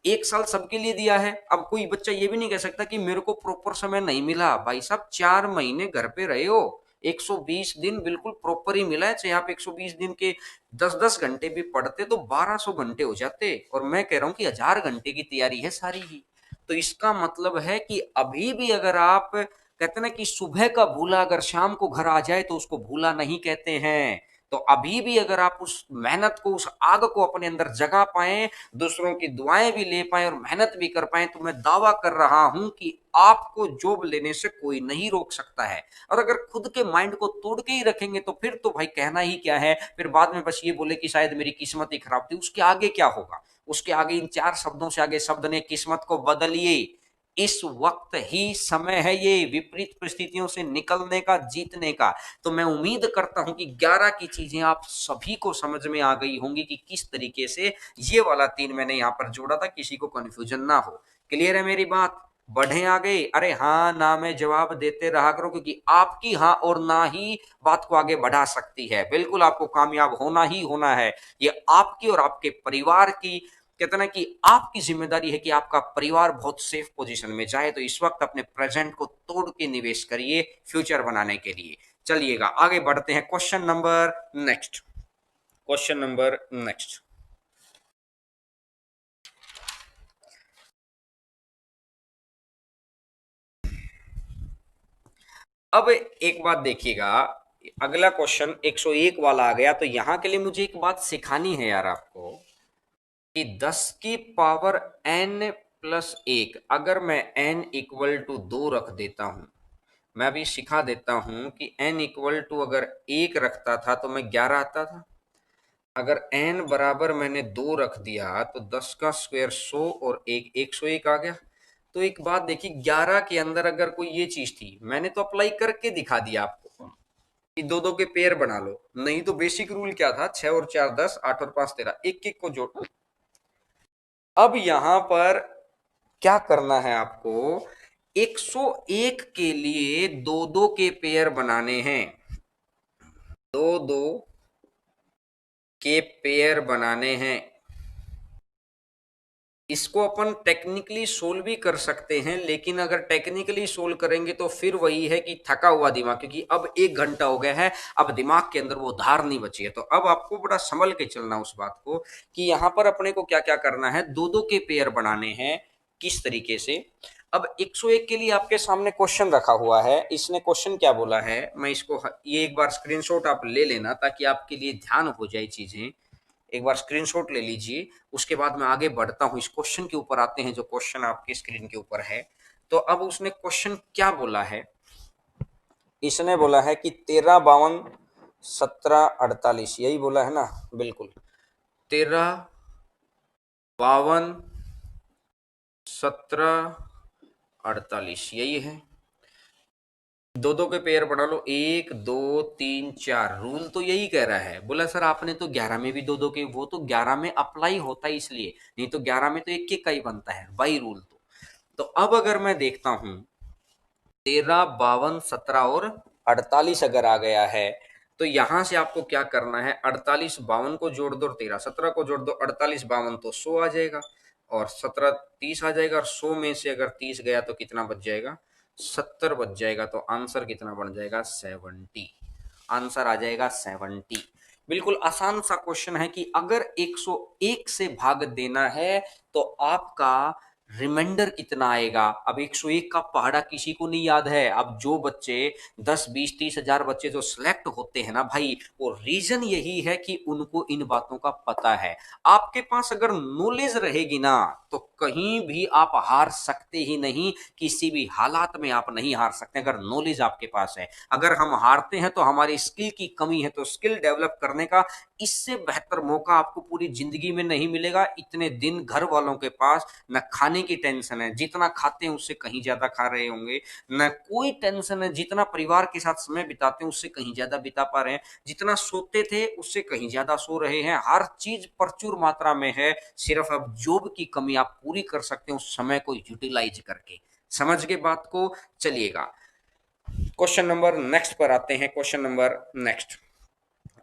1 साल सबके लिए दिया है। अब कोई बच्चा ये भी नहीं कह सकता कि मेरे को प्रॉपर समय नहीं मिला। भाई साहब 4 महीने घर पे रहे हो, 120 दिन बिल्कुल प्रॉपर ही मिला है। चाहे आप 120 दिन के 10 10 घंटे भी पढ़ते तो 1200 घंटे हो जाते, और मैं कह रहा हूं कि 1000 घंटे की तैयारी है सारी ही। तो इसका मतलब है कि अभी भी अगर आप कहते ना कि सुबह का भूला अगर शाम को घर आ जाए तो उसको भूला नहीं कहते हैं। तो अभी भी अगर आप उस मेहनत को, उस आग को अपने अंदर जगा पाए, दूसरों की दुआएं भी ले पाए और मेहनत भी कर पाए, तो मैं दावा कर रहा हूं कि आपको जॉब लेने से कोई नहीं रोक सकता है। और अगर खुद के माइंड को तोड़ के ही रखेंगे तो फिर तो भाई कहना ही क्या है। फिर बाद में बस ये बोले कि शायद मेरी किस्मत ही खराब थी, उसके आगे क्या होगा। उसके आगे इन 4 शब्दों से आगे शब्द ने किस्मत को बदलिए। इस वक्त ही समय है ये विपरीत परिस्थितियों से निकलने का, जीतने का। तो मैं उम्मीद करता हूं कि 11 की चीजें आप सभी को समझ में आ गई होंगी कि किस तरीके से ये वाला 3 मैंने यहां पर जोड़ा था, किसी को कंफ्यूजन ना हो। क्लियर है मेरी बात। बढ़े आगे। अरे हाँ ना में जवाब देते रहा करो, क्योंकि आपकी हाँ और ना ही बात को आगे बढ़ा सकती है। बिल्कुल आपको कामयाब होना ही होना है। ये आपकी और आपके परिवार की, कहते ना कि आपकी जिम्मेदारी है कि आपका परिवार बहुत सेफ पोजीशन में जाए। तो इस वक्त अपने प्रेजेंट को तोड़ के निवेश करिए फ्यूचर बनाने के लिए। चलिएगा आगे बढ़ते हैं। Question number next, question number next. अब एक बात देखिएगा, अगला क्वेश्चन 101 वाला आ गया। तो यहां के लिए मुझे एक बात सिखानी है यार आपको कि 10 की पावर n प्लस 1, अगर मैं n इक्वल टू 2 रख देता हूं, मैं अभी सिखा देता हूं कि n इक्वल टू अगर 1 रखता था तो मैं 11 आता था। अगर n बराबर मैंने 2 रख दिया तो 10 का स्क्वायर 100 और 101 आ गया। तो एक बात देखिए, 11 के अंदर अगर कोई ये चीज थी, मैंने तो अप्लाई करके दिखा दिया आपको कि दो दो के पेयर बना लो, नहीं तो बेसिक रूल क्या था, 6 और 4 10, 8 और 5 13, एक एक को जोड़। अब यहां पर क्या करना है आपको, 101 के लिए दो दो के पेयर बनाने हैं, दो दो के पेयर बनाने हैं। इसको अपन टेक्निकली सोल्व भी कर सकते हैं, लेकिन अगर टेक्निकली सोल्व करेंगे तो फिर वही है कि थका हुआ दिमाग, क्योंकि अब 1 घंटा हो गया है, अब दिमाग के अंदर वो धार नहीं बची है। तो अब आपको बड़ा संभल के चलना उस बात को कि यहां पर अपने को क्या क्या करना है, दो दो के पेयर बनाने हैं। किस तरीके से, अब 101 के लिए आपके सामने क्वेश्चन रखा हुआ है। इसने क्वेश्चन क्या बोला है, मैं इसको ये एक बार स्क्रीनशॉट आप ले लेना ताकि आपके लिए ध्यान हो जाए चीजें। एक बार स्क्रीनशॉट ले लीजिए, उसके बाद मैं आगे बढ़ता हूं, इस क्वेश्चन के ऊपर आते हैं जो क्वेश्चन आपकी स्क्रीन के ऊपर है। तो अब उसने क्वेश्चन क्या बोला है, इसने बोला है कि 13 52 17 48, यही बोला है ना, बिल्कुल 13 52 17 48 यही है। दो दो के पेयर बना लो, 1 2 3 4, रूल तो यही कह रहा है। बोला सर आपने तो 11 में भी दो दो के, वो तो 11 में अप्लाई होता है इसलिए, नहीं तो 11 में तो एक एक का ही बनता है बाई रूल। तो अब अगर मैं देखता हूं 13 52 17 और 48 अगर आ गया है, तो यहां से आपको क्या करना है, 48 52 को जोड़ दो, 13 17 को जोड़ दो, 48 52 तो 100 आ जाएगा, और 17 30 आ जाएगा, और 100 में से अगर 30 गया तो कितना बच जाएगा, 70 बच जाएगा। तो आंसर कितना बन जाएगा, 70। आंसर आ जाएगा 70। बिल्कुल आसान सा क्वेश्चन है कि अगर 101 से भाग देना है तो आपका रिमाइंडर कितना आएगा। अब 101 का पहाड़ा किसी को नहीं याद है। अब जो बच्चे 10 20 30 हजार बच्चे जो सिलेक्ट होते हैं ना भाई, वो रीजन यही है कि उनको इन बातों का पता है। आपके पास अगर नॉलेज रहेगी ना तो कहीं भी आप हार सकते ही नहीं, किसी भी हालात में आप नहीं हार सकते अगर नॉलेज आपके पास है। अगर हम हारते हैं तो हमारी स्किल की कमी है, तो स्किल डेवलप करने का इससे बेहतर मौका आपको पूरी जिंदगी में नहीं मिलेगा। इतने दिन घर वालों के पास न खाने की टेंशन है, जितना खाते हैं उससे कहीं ज्यादा खा रहे होंगे, न कोई टेंशन है, जितना परिवार के साथ समय बिताते हैं उससे कहीं ज्यादा बिता पा रहे हैं, जितना सोते थे उससे कहीं ज्यादा सो रहे हैं। हर चीज प्रचुर मात्रा में है, सिर्फ अब जॉब की कमी आप पूरी कर सकते हैं उस समय को यूटिलाइज करके। समझ के बात को, चलिएगा क्वेश्चन नंबर नेक्स्ट पर आते हैं। क्वेश्चन नंबर नेक्स्ट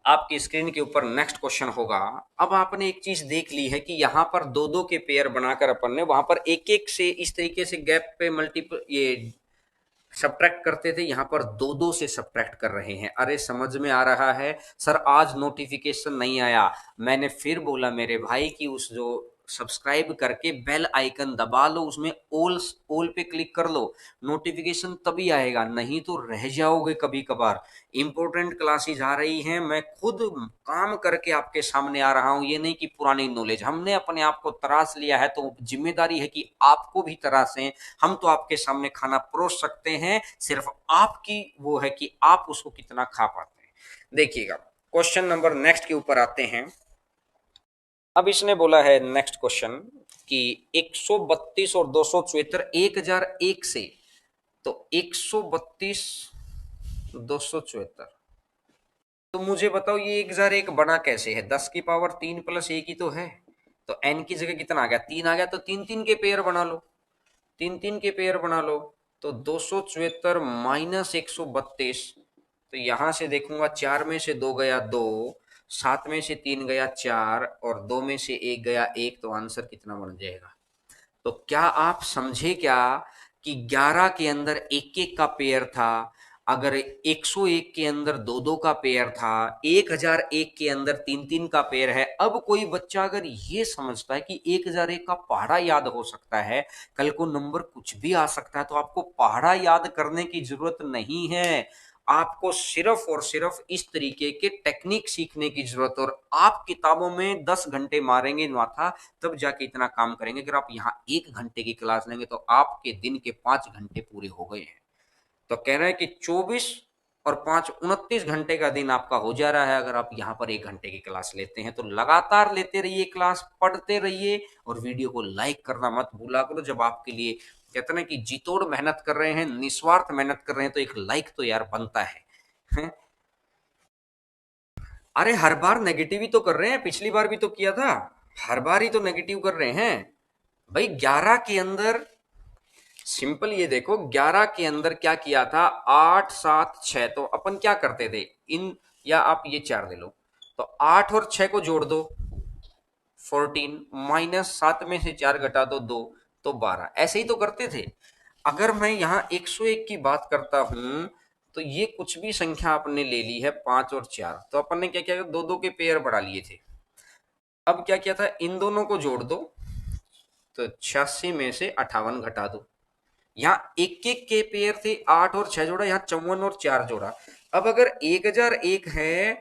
आपकी स्क्रीन के ऊपर नेक्स्ट क्वेश्चन होगा। अब आपने एक चीज देख ली है कि यहां पर दो दो के पेयर बनाकर अपन ने वहां पर एक एक से इस तरीके से गैप पे मल्टीपल ये सब्ट्रैक्ट करते थे, यहां पर दो दो से सब्ट्रैक्ट कर रहे हैं। अरे समझ में आ रहा है सर, आज नोटिफिकेशन नहीं आया। मैंने फिर बोला मेरे भाई कि उस जो सब्सक्राइब करके बेल आइकन दबा लो, उसमें ऑल ऑल पे क्लिक कर लो, नोटिफिकेशन तभी आएगा, नहीं तो रह जाओगे कभी कभार। इंपॉर्टेंट क्लासेस आ रही हैं, मैं खुद काम करके आपके सामने आ रहा हूं, ये नहीं कि पुरानी नॉलेज हमने अपने आप को तराश लिया है, तो जिम्मेदारी है कि आपको भी तराशें। हम तो आपके सामने खाना परोस सकते हैं, सिर्फ आपकी वो है कि आप उसको कितना खा पाते हैं। देखिएगा क्वेश्चन नंबर नेक्स्ट के ऊपर आते हैं। अब इसने बोला है नेक्स्ट क्वेश्चन कि 132 और 274 1001 से, तो 132 274, तो मुझे बताओ ये 1001 बना कैसे है, 10 की पावर 3 प्लस 1 ही तो है। तो n की जगह कितना आ गया, 3 आ गया, तो तीन तीन के पेयर बना लो, तीन तीन के पेयर बना लो। तो 274 माइनस 132, तो यहां से देखूंगा 4 में से 2 गया 2, 7 में से 3 गया 4, और 2 में से 1 गया 1, तो आंसर कितना बन जाएगा। तो क्या आप समझे क्या कि 11 के अंदर एक एक का पेयर था, अगर 101 के अंदर दो दो का पेयर था, 1001 के अंदर तीन तीन का पेयर है। अब कोई बच्चा अगर ये समझता है कि 1001 का पहाड़ा याद हो सकता है, कल को नंबर कुछ भी आ सकता है, तो आपको पहाड़ा याद करने की जरूरत नहीं है। आपको सिर्फ और सिर्फ इस तरीके के टेक्निक सीखने की जरूरत, और आप किताबों में 10 घंटे मारेंगे माथा तब जाके इतना काम करेंगे। अगर आप यहाँ 1 घंटे की क्लास लेंगे तो आपके दिन के 5 घंटे पूरे हो गए हैं। तो कह रहा है कि 24 और 5 29 घंटे का दिन आपका हो जा रहा है अगर आप यहाँ पर 1 घंटे की क्लास लेते हैं। तो लगातार लेते रहिए, क्लास पढ़ते रहिए, और वीडियो को लाइक करना मत भूला करो। जब आपके लिए कहते हैं ना कि जी तोड़ मेहनत कर रहे हैं, निस्वार्थ मेहनत कर रहे हैं, तो एक लाइक तो यार बनता है, हैं? अरे हर बार नेगेटिव ही तो कर रहे हैं, पिछली बार भी तो किया था। हर बार ही तो नेगेटिव कर रहे हैं भाई। 11 के अंदर सिंपल ये देखो, 11 के अंदर क्या किया था, 8 7 6, तो अपन क्या करते थे इन, या आप ये 4 ले लो, तो 8 और 6 को जोड़ दो 14, माइनस 7 में से 4 घटा दो 2, तो 12, ऐसे ही तो करते थे। अगर मैं यहाँ 101 की बात करता हूं तो ये कुछ भी संख्या आपने ले ली है 5 और 4, तो अपन ने क्या किया, दो दो के पेयर बढ़ा लिए थे। अब क्या किया था, इन दोनों को जोड़ दो, तो 86 में से 58 घटा दो। यहाँ एक एक के पेयर थे, 8 और 6 जोड़ा, यहाँ 54 और 4 जोड़ा। अब अगर 1001 है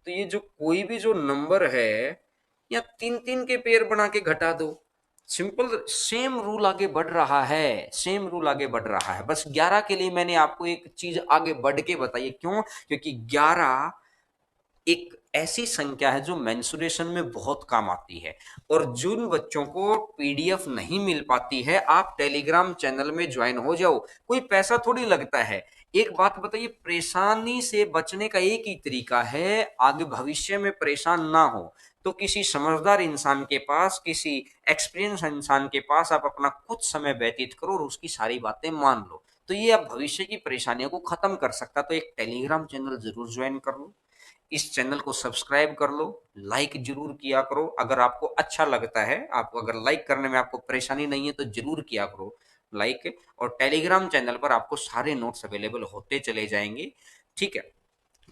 तो ये जो कोई भी जो नंबर है, या तीन तीन के पेयर बना के घटा दो। सिंपल, सेम रूल आगे बढ़ रहा है, सेम रूल आगे बढ़ रहा है। बस 11 के लिए मैंने आपको एक चीज आगे बढ़ के बताई। क्यों? क्योंकि 11 एक ऐसी संख्या है जो मेंसुरेशन में बहुत काम आती है। और जिन बच्चों को पीडीएफ नहीं मिल पाती है, आप टेलीग्राम चैनल में ज्वाइन हो जाओ, कोई पैसा थोड़ी लगता है। एक बात बताइए, परेशानी से बचने का एक ही तरीका है, आगे भविष्य में परेशान ना हो तो किसी समझदार इंसान के पास, किसी एक्सपीरियंस इंसान के पास आप अपना कुछ समय व्यतीत करो और उसकी सारी बातें मान लो, तो ये आप भविष्य की परेशानियों को खत्म कर सकता। तो एक टेलीग्राम चैनल जरूर ज्वाइन कर लो, इस चैनल को सब्सक्राइब कर लो, लाइक जरूर किया करो अगर आपको अच्छा लगता है। आपको अगर लाइक करने में आपको परेशानी नहीं है तो जरूर किया करो लाइक। और टेलीग्राम चैनल पर आपको सारे नोट्स अवेलेबल होते चले जाएंगे, ठीक है।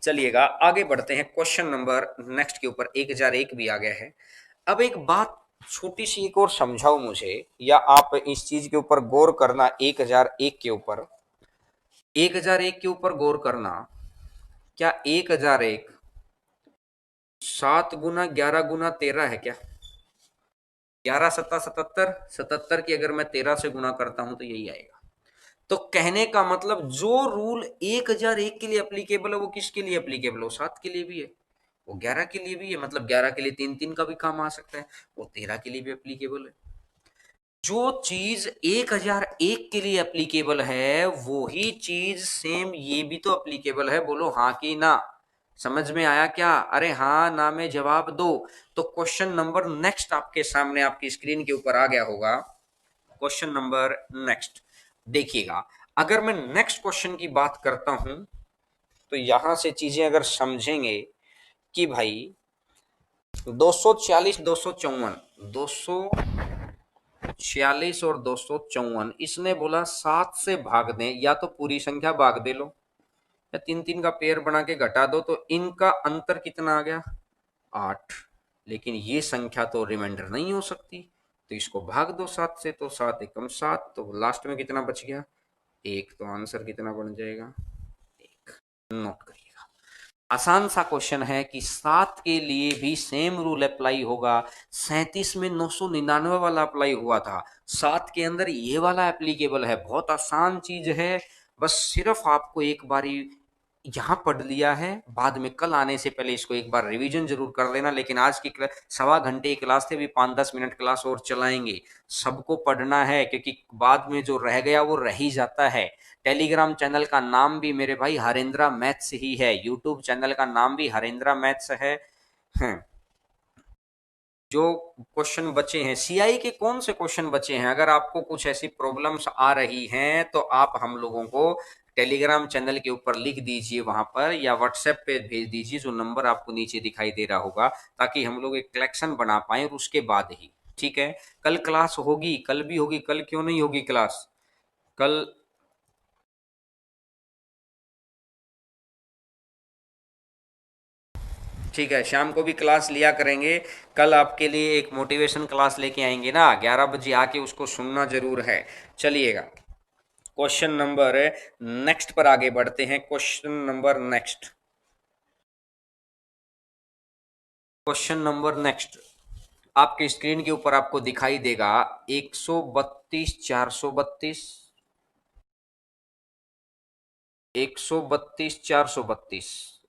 चलिएगा आगे बढ़ते हैं, क्वेश्चन नंबर नेक्स्ट के ऊपर। 1001 भी आ गया है। अब एक बात छोटी सी एक और समझाओ मुझे, या आप इस चीज के ऊपर गौर करना। 1001 के ऊपर, 1001 के ऊपर गौर करना। क्या 1001 7 गुना 11 गुना 13 है क्या? 11 7 77, 77 की अगर मैं 13 से गुना करता हूं तो यही आएगा। तो कहने का मतलब जो रूल 1001 के लिए अप्लीकेबल है वो किसके लिए अप्लीकेबल है? वो 7 के लिए भी है, वो 11 के लिए भी है। मतलब 11 के लिए 3 3 का भी काम आ सकता है, वो 13 के लिए भी अप्लीकेबल है। जो चीज 1001 के लिए अप्लीकेबल है वो ही चीज सेम ये भी तो अप्लीकेबल है। बोलो हाँ कि ना? समझ में आया क्या? अरे हाँ ना में जवाब दो। तो क्वेश्चन नंबर नेक्स्ट आपके सामने आपकी स्क्रीन के ऊपर आ गया होगा। क्वेश्चन नंबर नेक्स्ट देखिएगा। अगर मैं नेक्स्ट क्वेश्चन की बात करता हूं तो यहां से चीजें अगर समझेंगे कि भाई 240 254, 246 और 254, इसने बोला 7 से भाग दें, या तो पूरी संख्या भाग दे लो या 3 3 का पेयर बना के घटा दो। तो इनका अंतर कितना आ गया? 8। लेकिन ये संख्या तो रिमाइंडर नहीं हो सकती, तो इसको भाग दो 7 से, तो 7 एकम 7, तो लास्ट में कितना बच गया? 1। तो आंसर कितना बन जाएगा? 1। नोट करिएगा। आसान सा क्वेश्चन है कि 7 के लिए भी सेम रूल अप्लाई होगा। 37 में 999 वाला अप्लाई हुआ था, 7 के अंदर ये वाला एप्लीकेबल है। बहुत आसान चीज है, बस सिर्फ आपको एक बारी यहाँ पढ़ लिया है, बाद में कल आने से पहले इसको एक बार रिवीजन जरूर कर लेना। लेकिन आज की सवा घंटे की क्लास थे, अभी 5-10 मिनट क्लास और चलाएंगे। सबको पढ़ना है क्योंकि बाद में जो रह गया वो रह ही जाता है। टेलीग्राम चैनल का नाम भी मेरे भाई हरेंद्रा मैथ्स ही है, यूट्यूब चैनल का नाम भी हरेंद्रा मैथ्स है। जो क्वेश्चन बचे हैं, सीआई के कौन से क्वेश्चन बचे हैं, अगर आपको कुछ ऐसी प्रॉब्लम्स आ रही हैं तो आप हम लोगों को टेलीग्राम चैनल के ऊपर लिख दीजिए वहां पर, या व्हाट्सएप पे भेज दीजिए, जो नंबर आपको नीचे दिखाई दे रहा होगा, ताकि हम लोग एक कलेक्शन बना पाए। और उसके बाद ही ठीक है, कल क्लास होगी, कल भी होगी। कल क्यों नहीं होगी क्लास? कल ठीक है, शाम को भी क्लास लिया करेंगे। कल आपके लिए एक मोटिवेशन क्लास लेके आएंगे ना, 11 बजे आके उसको सुनना जरूर है। चलिएगा क्वेश्चन नंबर नेक्स्ट पर आगे बढ़ते हैं। Question number next, question number next आपके स्क्रीन के ऊपर आपको दिखाई देगा 132 432, 132 432।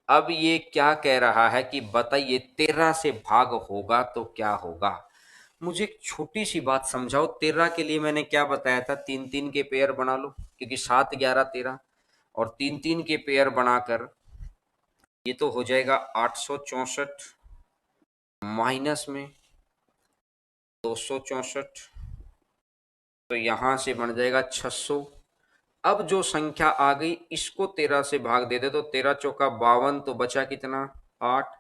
अब ये क्या कह रहा है कि बताइए 13 से भाग होगा तो क्या होगा। मुझे एक छोटी सी बात समझाओ। 13 के लिए मैंने क्या बताया था, तीन तीन के पेयर बना लो, क्योंकि 7 11 13, और तीन तीन के पेयर बनाकर ये तो हो जाएगा 864 माइनस में 264, तो यहां से बन जाएगा 600। अब जो संख्या आ गई इसको 13 से भाग दे दे तो 13 चौका 52, तो बचा कितना 8,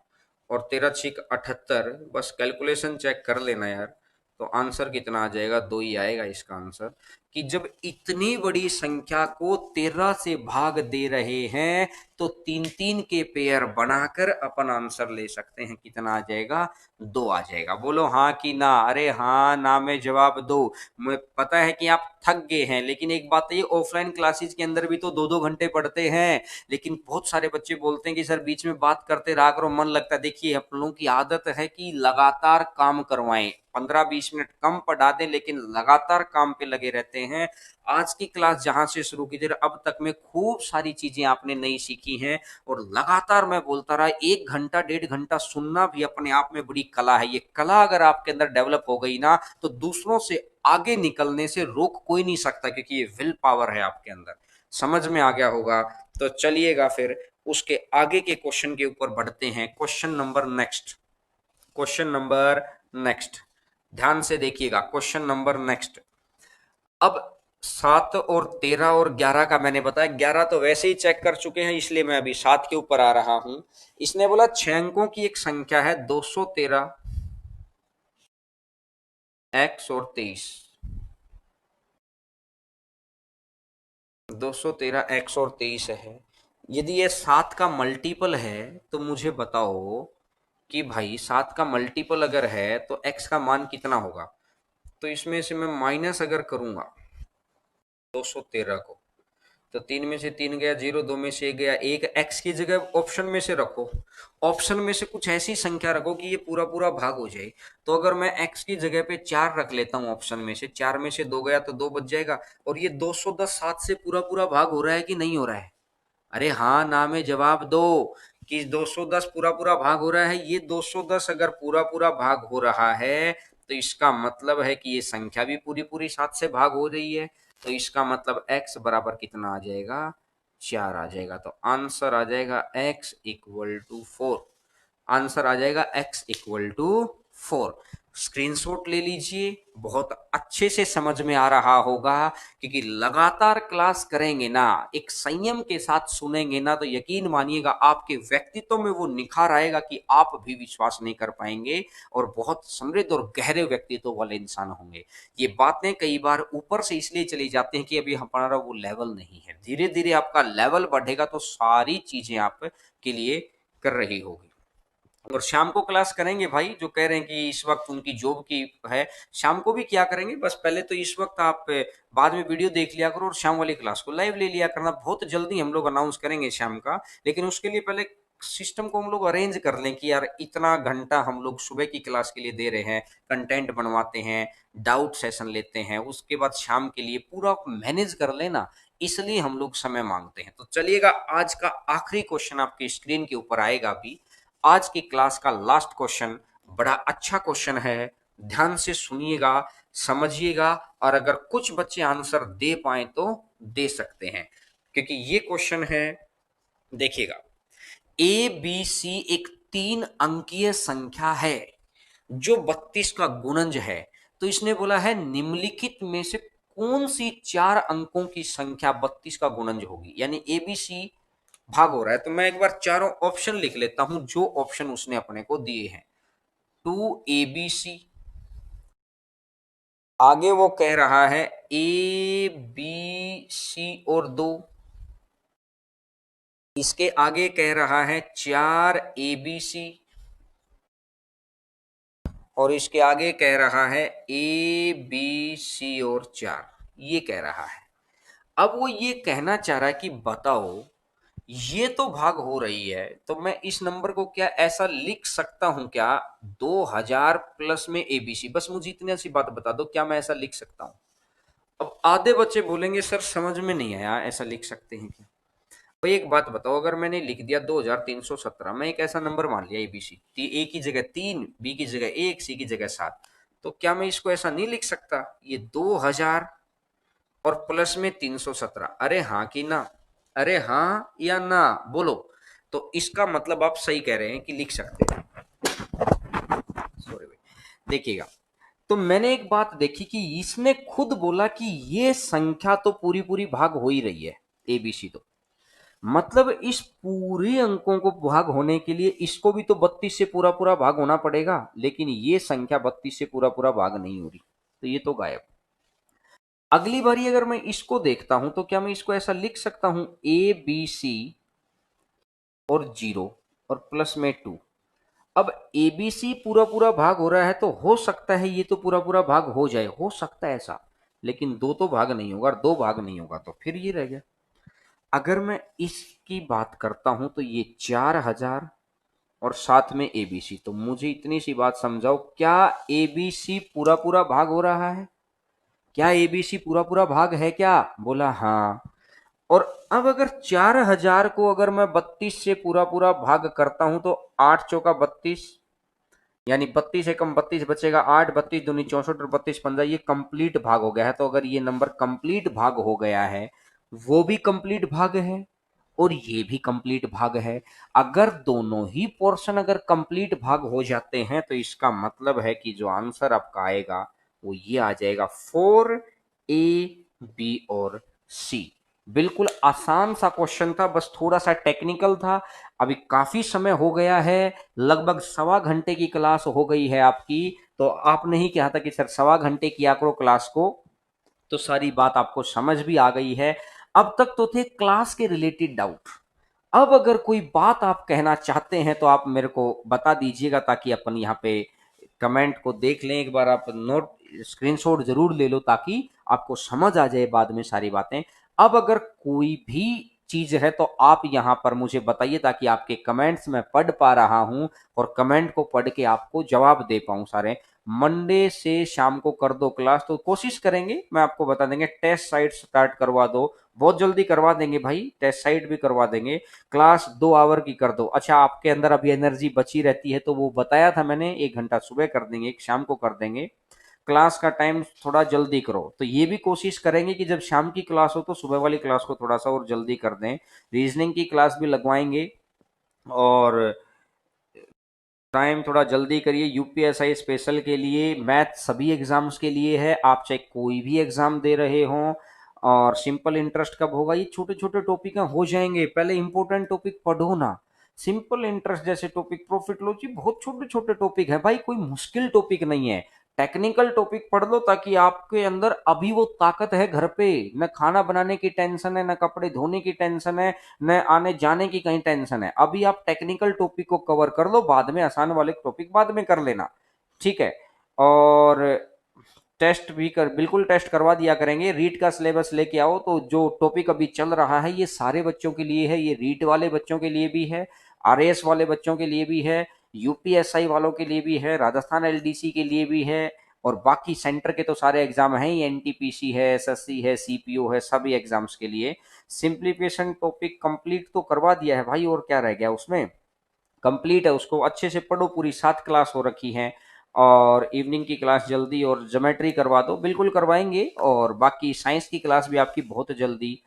और 13 छिक 78। बस कैलकुलेशन चेक कर लेना यार, तो आंसर कितना आ जाएगा, 2 ही आएगा इसका आंसर। कि जब इतनी बड़ी संख्या को 13 से भाग दे रहे हैं तो तीन तीन के पेयर बनाकर अपन आंसर ले सकते हैं। कितना आ जाएगा, 2 आ जाएगा। बोलो हाँ कि ना। अरे हाँ ना में जवाब दो। मुझे पता है कि आप थक गए हैं, लेकिन एक बात है, ये ऑफलाइन क्लासेस के अंदर भी तो 2-2 घंटे पढ़ते हैं, लेकिन बहुत सारे बच्चे बोलते हैं कि सर बीच में बात करते रहा करो, मन लगता है। देखिए हम लोगों की आदत है कि लगातार काम करवाएं, 15-20 मिनट कम पढ़ा दें, लेकिन लगातार काम पे लगे रहते हैं। आज की क्लास जहां से शुरू की थी अब तक में खूब सारी चीजें आपने नई सीखी हैं, और लगातार मैं बोलता रहा, 1 घंटा 1.5 घंटा सुनना भी अपने आप में बड़ी कला है। ये कला अगर आपके अंदर डेवलप हो गई ना, तो दूसरों से आगे निकलने से रोक कोई नहीं सकता, क्योंकि ये विल पावर है आपके अंदर। समझ में आ गया होगा। तो चलिएगा फिर उसके आगे के क्वेश्चन के ऊपर बढ़ते हैं। Question number next, question number next, ध्यान से देखिएगा। क्वेश्चन नंबर नेक्स्ट, अब 7 और 13 और 11 का मैंने बताया, 11 तो वैसे ही चेक कर चुके हैं, इसलिए मैं अभी 7 के ऊपर आ रहा हूं। इसने बोला 6 अंकों की एक संख्या है 213 x और 23, 213 x और 23 है। यदि ये 7 का मल्टीपल है तो मुझे बताओ कि भाई 7 का मल्टीपल अगर है तो x का मान कितना होगा। तो इसमें से मैं माइनस अगर करूंगा 213 को, तो 3 में से 3 गया 0, 2 में से 1 गया 1, x की जगह ऑप्शन में से रखो। ऑप्शन में से कुछ ऐसी संख्या रखो कि ये पूरा पूरा भाग हो जाए। तो अगर मैं x की जगह पे 4 रख लेता हूँ ऑप्शन में से, 4 में से 2 गया तो 2 बच जाएगा। और ये 210 7 से पूरा पूरा भाग हो रहा है कि नहीं हो रहा है। अरे हाँ ना में जवाब दो कि 210 पूरा पूरा भाग हो रहा है। ये 210 अगर पूरा पूरा भाग हो रहा है तो इसका मतलब है कि ये संख्या भी पूरी पूरी 7 से भाग हो रही है। तो इसका मतलब x बराबर कितना आ जाएगा, 4 आ जाएगा। तो आंसर आ जाएगा x इक्वल टू 4। आंसर आ जाएगा x इक्वल टू 4। स्क्रीनशॉट ले लीजिए, बहुत अच्छे से समझ में आ रहा होगा। क्योंकि लगातार क्लास करेंगे ना, एक संयम के साथ सुनेंगे ना, तो यकीन मानिएगा आपके व्यक्तित्व में वो निखार आएगा कि आप भी विश्वास नहीं कर पाएंगे, और बहुत समृद्ध और गहरे व्यक्तित्व वाले इंसान होंगे। ये बातें कई बार ऊपर से इसलिए चली जाती हैं कि अभी हमारा वो लेवल नहीं है। धीरे धीरे आपका लेवल बढ़ेगा तो सारी चीजें आप के लिए कर रही होगी। और शाम को क्लास करेंगे भाई, जो कह रहे हैं कि इस वक्त उनकी जॉब की है, शाम को भी क्या करेंगे, बस पहले तो इस वक्त आप बाद में वीडियो देख लिया करो और शाम वाली क्लास को लाइव ले लिया करना। बहुत जल्दी हम लोग अनाउंस करेंगे शाम का, लेकिन उसके लिए पहले सिस्टम को हम लोग अरेंज कर लें कि यार इतना घंटा हम लोग सुबह की क्लास के लिए दे रहे हैं, कंटेंट बनवाते हैं, डाउट सेशन लेते हैं, उसके बाद शाम के लिए पूरा मैनेज कर लेना, इसलिए हम लोग समय मांगते हैं। तो चलिएगा, आज का आखिरी क्वेश्चन आपकी स्क्रीन के ऊपर आएगा अभी। आज की क्लास का लास्ट क्वेश्चन बड़ा अच्छा क्वेश्चन है, ध्यान से सुनिएगा, समझिएगा, और अगर कुछ बच्चे आंसर दे पाए तो दे सकते हैं, क्योंकि ये क्वेश्चन है। देखिएगा, ए बी सी एक 3 अंकीय संख्या है जो 32 का गुणज है। तो इसने बोला है निम्नलिखित में से कौन सी 4 अंकों की संख्या 32 का गुणज होगी। यानी ए बी सी भाग हो रहा है, तो मैं एक बार चारों ऑप्शन लिख लेता हूं जो ऑप्शन उसने अपने को दिए हैं। 2 ABC, आगे वो कह रहा है ABC और 2, इसके आगे कह रहा है 4ABC, और इसके आगे कह रहा है ABC और 4, ये कह रहा है। अब वो ये कहना चाह रहा है कि बताओ ये तो भाग हो रही है, तो मैं इस नंबर को क्या ऐसा लिख सकता हूं क्या, 2000 प्लस में एबीसी, बस मुझे इतनी सी बात बता दो, क्या मैं ऐसा लिख सकता हूं? अब आधे बच्चे बोलेंगे सर समझ में नहीं आया, ऐसा लिख सकते हैं क्या? भाई एक बात बताओ, अगर मैंने लिख दिया 2317, मैं एक ऐसा नंबर मान लिया एबीसी, ए की जगह 3, बी की जगह 1, सी की जगह 7, तो क्या मैं इसको ऐसा नहीं लिख सकता, ये 2000 और प्लस में 317? अरे हाँ कि ना? अरे हाँ या ना? बोलो। तो इसका मतलब आप सही कह रहे हैं कि लिख सकते हैं। सॉरी भाई, देखिएगा, तो मैंने एक बात देखी कि इसने खुद बोला कि ये संख्या तो पूरी पूरी भाग हो ही रही है, एबीसी, तो मतलब इस पूरे अंकों को भाग होने के लिए इसको भी तो 32 से पूरा पूरा भाग होना पड़ेगा, लेकिन ये संख्या 32 से पूरा पूरा भाग नहीं हो रही, तो ये तो गायब। अगली बारी अगर मैं इसको देखता हूं तो क्या मैं इसको ऐसा लिख सकता हूं, ए बी सी और 0 और प्लस में 2। अब एबीसी पूरा पूरा भाग हो रहा है तो हो सकता है ये तो पूरा पूरा भाग हो जाए, हो सकता है ऐसा, लेकिन दो तो भाग नहीं होगा, और दो भाग नहीं होगा तो फिर ये रह गया। अगर मैं इसकी बात करता हूं तो ये 4000 और साथ में एबीसी, तो मुझे इतनी सी बात समझाओ, क्या एबीसी पूरा पूरा भाग हो रहा है? क्या एबीसी पूरा पूरा भाग है क्या? बोला हाँ। और अब अगर 4000 को अगर मैं 32 से पूरा पूरा भाग करता हूं तो 8 चौका 32, यानी 32 एकम 32 बचेगा 8, 32 दूनी 64 और 32 15, ये कंप्लीट भाग हो गया है। तो अगर ये नंबर कंप्लीट भाग हो गया है, वो भी कंप्लीट भाग है और ये भी कंप्लीट भाग है। अगर दोनों ही पोर्शन अगर कंप्लीट भाग हो जाते हैं तो इसका मतलब है कि जो आंसर आपका आएगा वो ये आ जाएगा, 4 A, B और C। बिल्कुल आसान सा क्वेश्चन था, बस थोड़ा सा टेक्निकल था। अभी काफी समय हो गया है, लगभग सवा घंटे की क्लास हो गई है आपकी, तो आपने ही कहा था कि सर सवा घंटे किया करो क्लास को, तो सारी बात आपको समझ भी आ गई है। अब तक तो थे क्लास के रिलेटेड डाउट, अब अगर कोई बात आप कहना चाहते हैं तो आप मेरे को बता दीजिएगा, ताकि अपन यहाँ पे कमेंट को देख लें एक बार, आप नोट स्क्रीनशॉट जरूर ले लो ताकि आपको समझ आ जाए बाद में सारी बातें। अब अगर कोई भी चीज है तो आप यहाँ पर मुझे बताइए, ताकि आपके कमेंट्स मैं पढ़ पा रहा हूँ और कमेंट को पढ़ के आपको जवाब दे पाऊँ सारे। मंडे से शाम को कर दो क्लास, तो कोशिश करेंगे, मैं आपको बता देंगे, टेस्ट साइट स्टार्ट करवा दो, बहुत जल्दी करवा देंगे भाई, टेस्ट साइट भी करवा देंगे। क्लास 2 आवर की कर दो। अच्छा, आपके अंदर अभी एनर्जी बची रहती है तो वो बताया था मैंने, 1 घंटा सुबह कर देंगे, एक शाम को कर देंगे। क्लास का टाइम थोड़ा जल्दी करो, तो ये भी कोशिश करेंगे कि जब शाम की क्लास हो तो सुबह वाली क्लास को थोड़ा सा और जल्दी कर दें। रीजनिंग की क्लास भी लगवाएंगे और टाइम थोड़ा जल्दी करिए। यूपीएसआई स्पेशल के लिए, मैथ सभी एग्जाम्स के लिए है, आप चाहे कोई भी एग्जाम दे रहे हो। और सिंपल इंटरेस्ट कब होगा, ये छोटे छोटे टॉपिक हो जाएंगे, पहले इंपॉर्टेंट टॉपिक पढ़ो ना। सिंपल इंटरेस्ट जैसे टॉपिक, प्रॉफिट लॉस, बहुत छोटे छोटे टॉपिक है भाई, कोई मुश्किल टॉपिक नहीं है। टेक्निकल टॉपिक पढ़ लो ताकि आपके अंदर अभी वो ताकत है, घर पे न खाना बनाने की टेंशन है, न कपड़े धोने की टेंशन है, न आने जाने की कहीं टेंशन है। अभी आप टेक्निकल टॉपिक को कवर कर लो, बाद में आसान वाले टॉपिक बाद में कर लेना, ठीक है। और टेस्ट भी कर, बिल्कुल टेस्ट करवा दिया करेंगे। रीट का सिलेबस लेके आओ, तो जो टॉपिक अभी चल रहा है ये सारे बच्चों के लिए है, ये रीट वाले बच्चों के लिए भी है, आरएएस वाले बच्चों के लिए भी है, यूपीएसआई वालों के लिए भी है, राजस्थान एलडीसी के लिए भी है, और बाकी सेंटर के तो सारे एग्जाम हैं ही, एनटीपीसी है, एसएससी है, सीपीओ है, सभी एग्जाम्स के लिए। सिंप्लीफिकेशन टॉपिक कंप्लीट तो करवा दिया है भाई, और क्या रह गया उसमें, कंप्लीट है, उसको अच्छे से पढ़ो, पूरी 7 क्लास हो रखी है। और इवनिंग की क्लास जल्दी, और ज्योमेट्री करवा दो, बिल्कुल करवाएंगे, और बाकी साइंस की क्लास भी आपकी बहुत जल्दी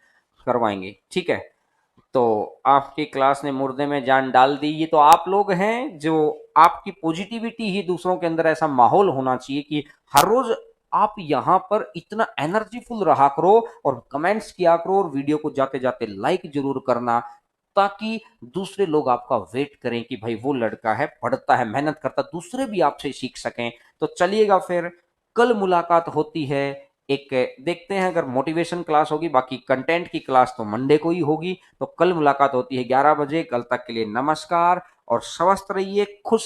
करवाएंगे, ठीक है। तो आपकी क्लास ने मुर्दे में जान डाल दी। ये तो आप लोग हैं, जो आपकी पॉजिटिविटी ही दूसरों के अंदर ऐसा माहौल होना चाहिए कि हर रोज आप यहाँ पर इतना एनर्जीफुल रहा करो, और कमेंट्स किया करो, और वीडियो को जाते जाते लाइक जरूर करना, ताकि दूसरे लोग आपका वेट करें कि भाई वो लड़का है, पढ़ता है, मेहनत करता, दूसरे भी आपसे सीख सकें। तो चलिएगा फिर, कल मुलाकात होती है। एक देखते हैं, अगर मोटिवेशन क्लास होगी, बाकी कंटेंट की क्लास तो मंडे को ही होगी। तो कल मुलाकात होती है 11 बजे। कल तक के लिए नमस्कार और स्वस्थ रहिए, खुश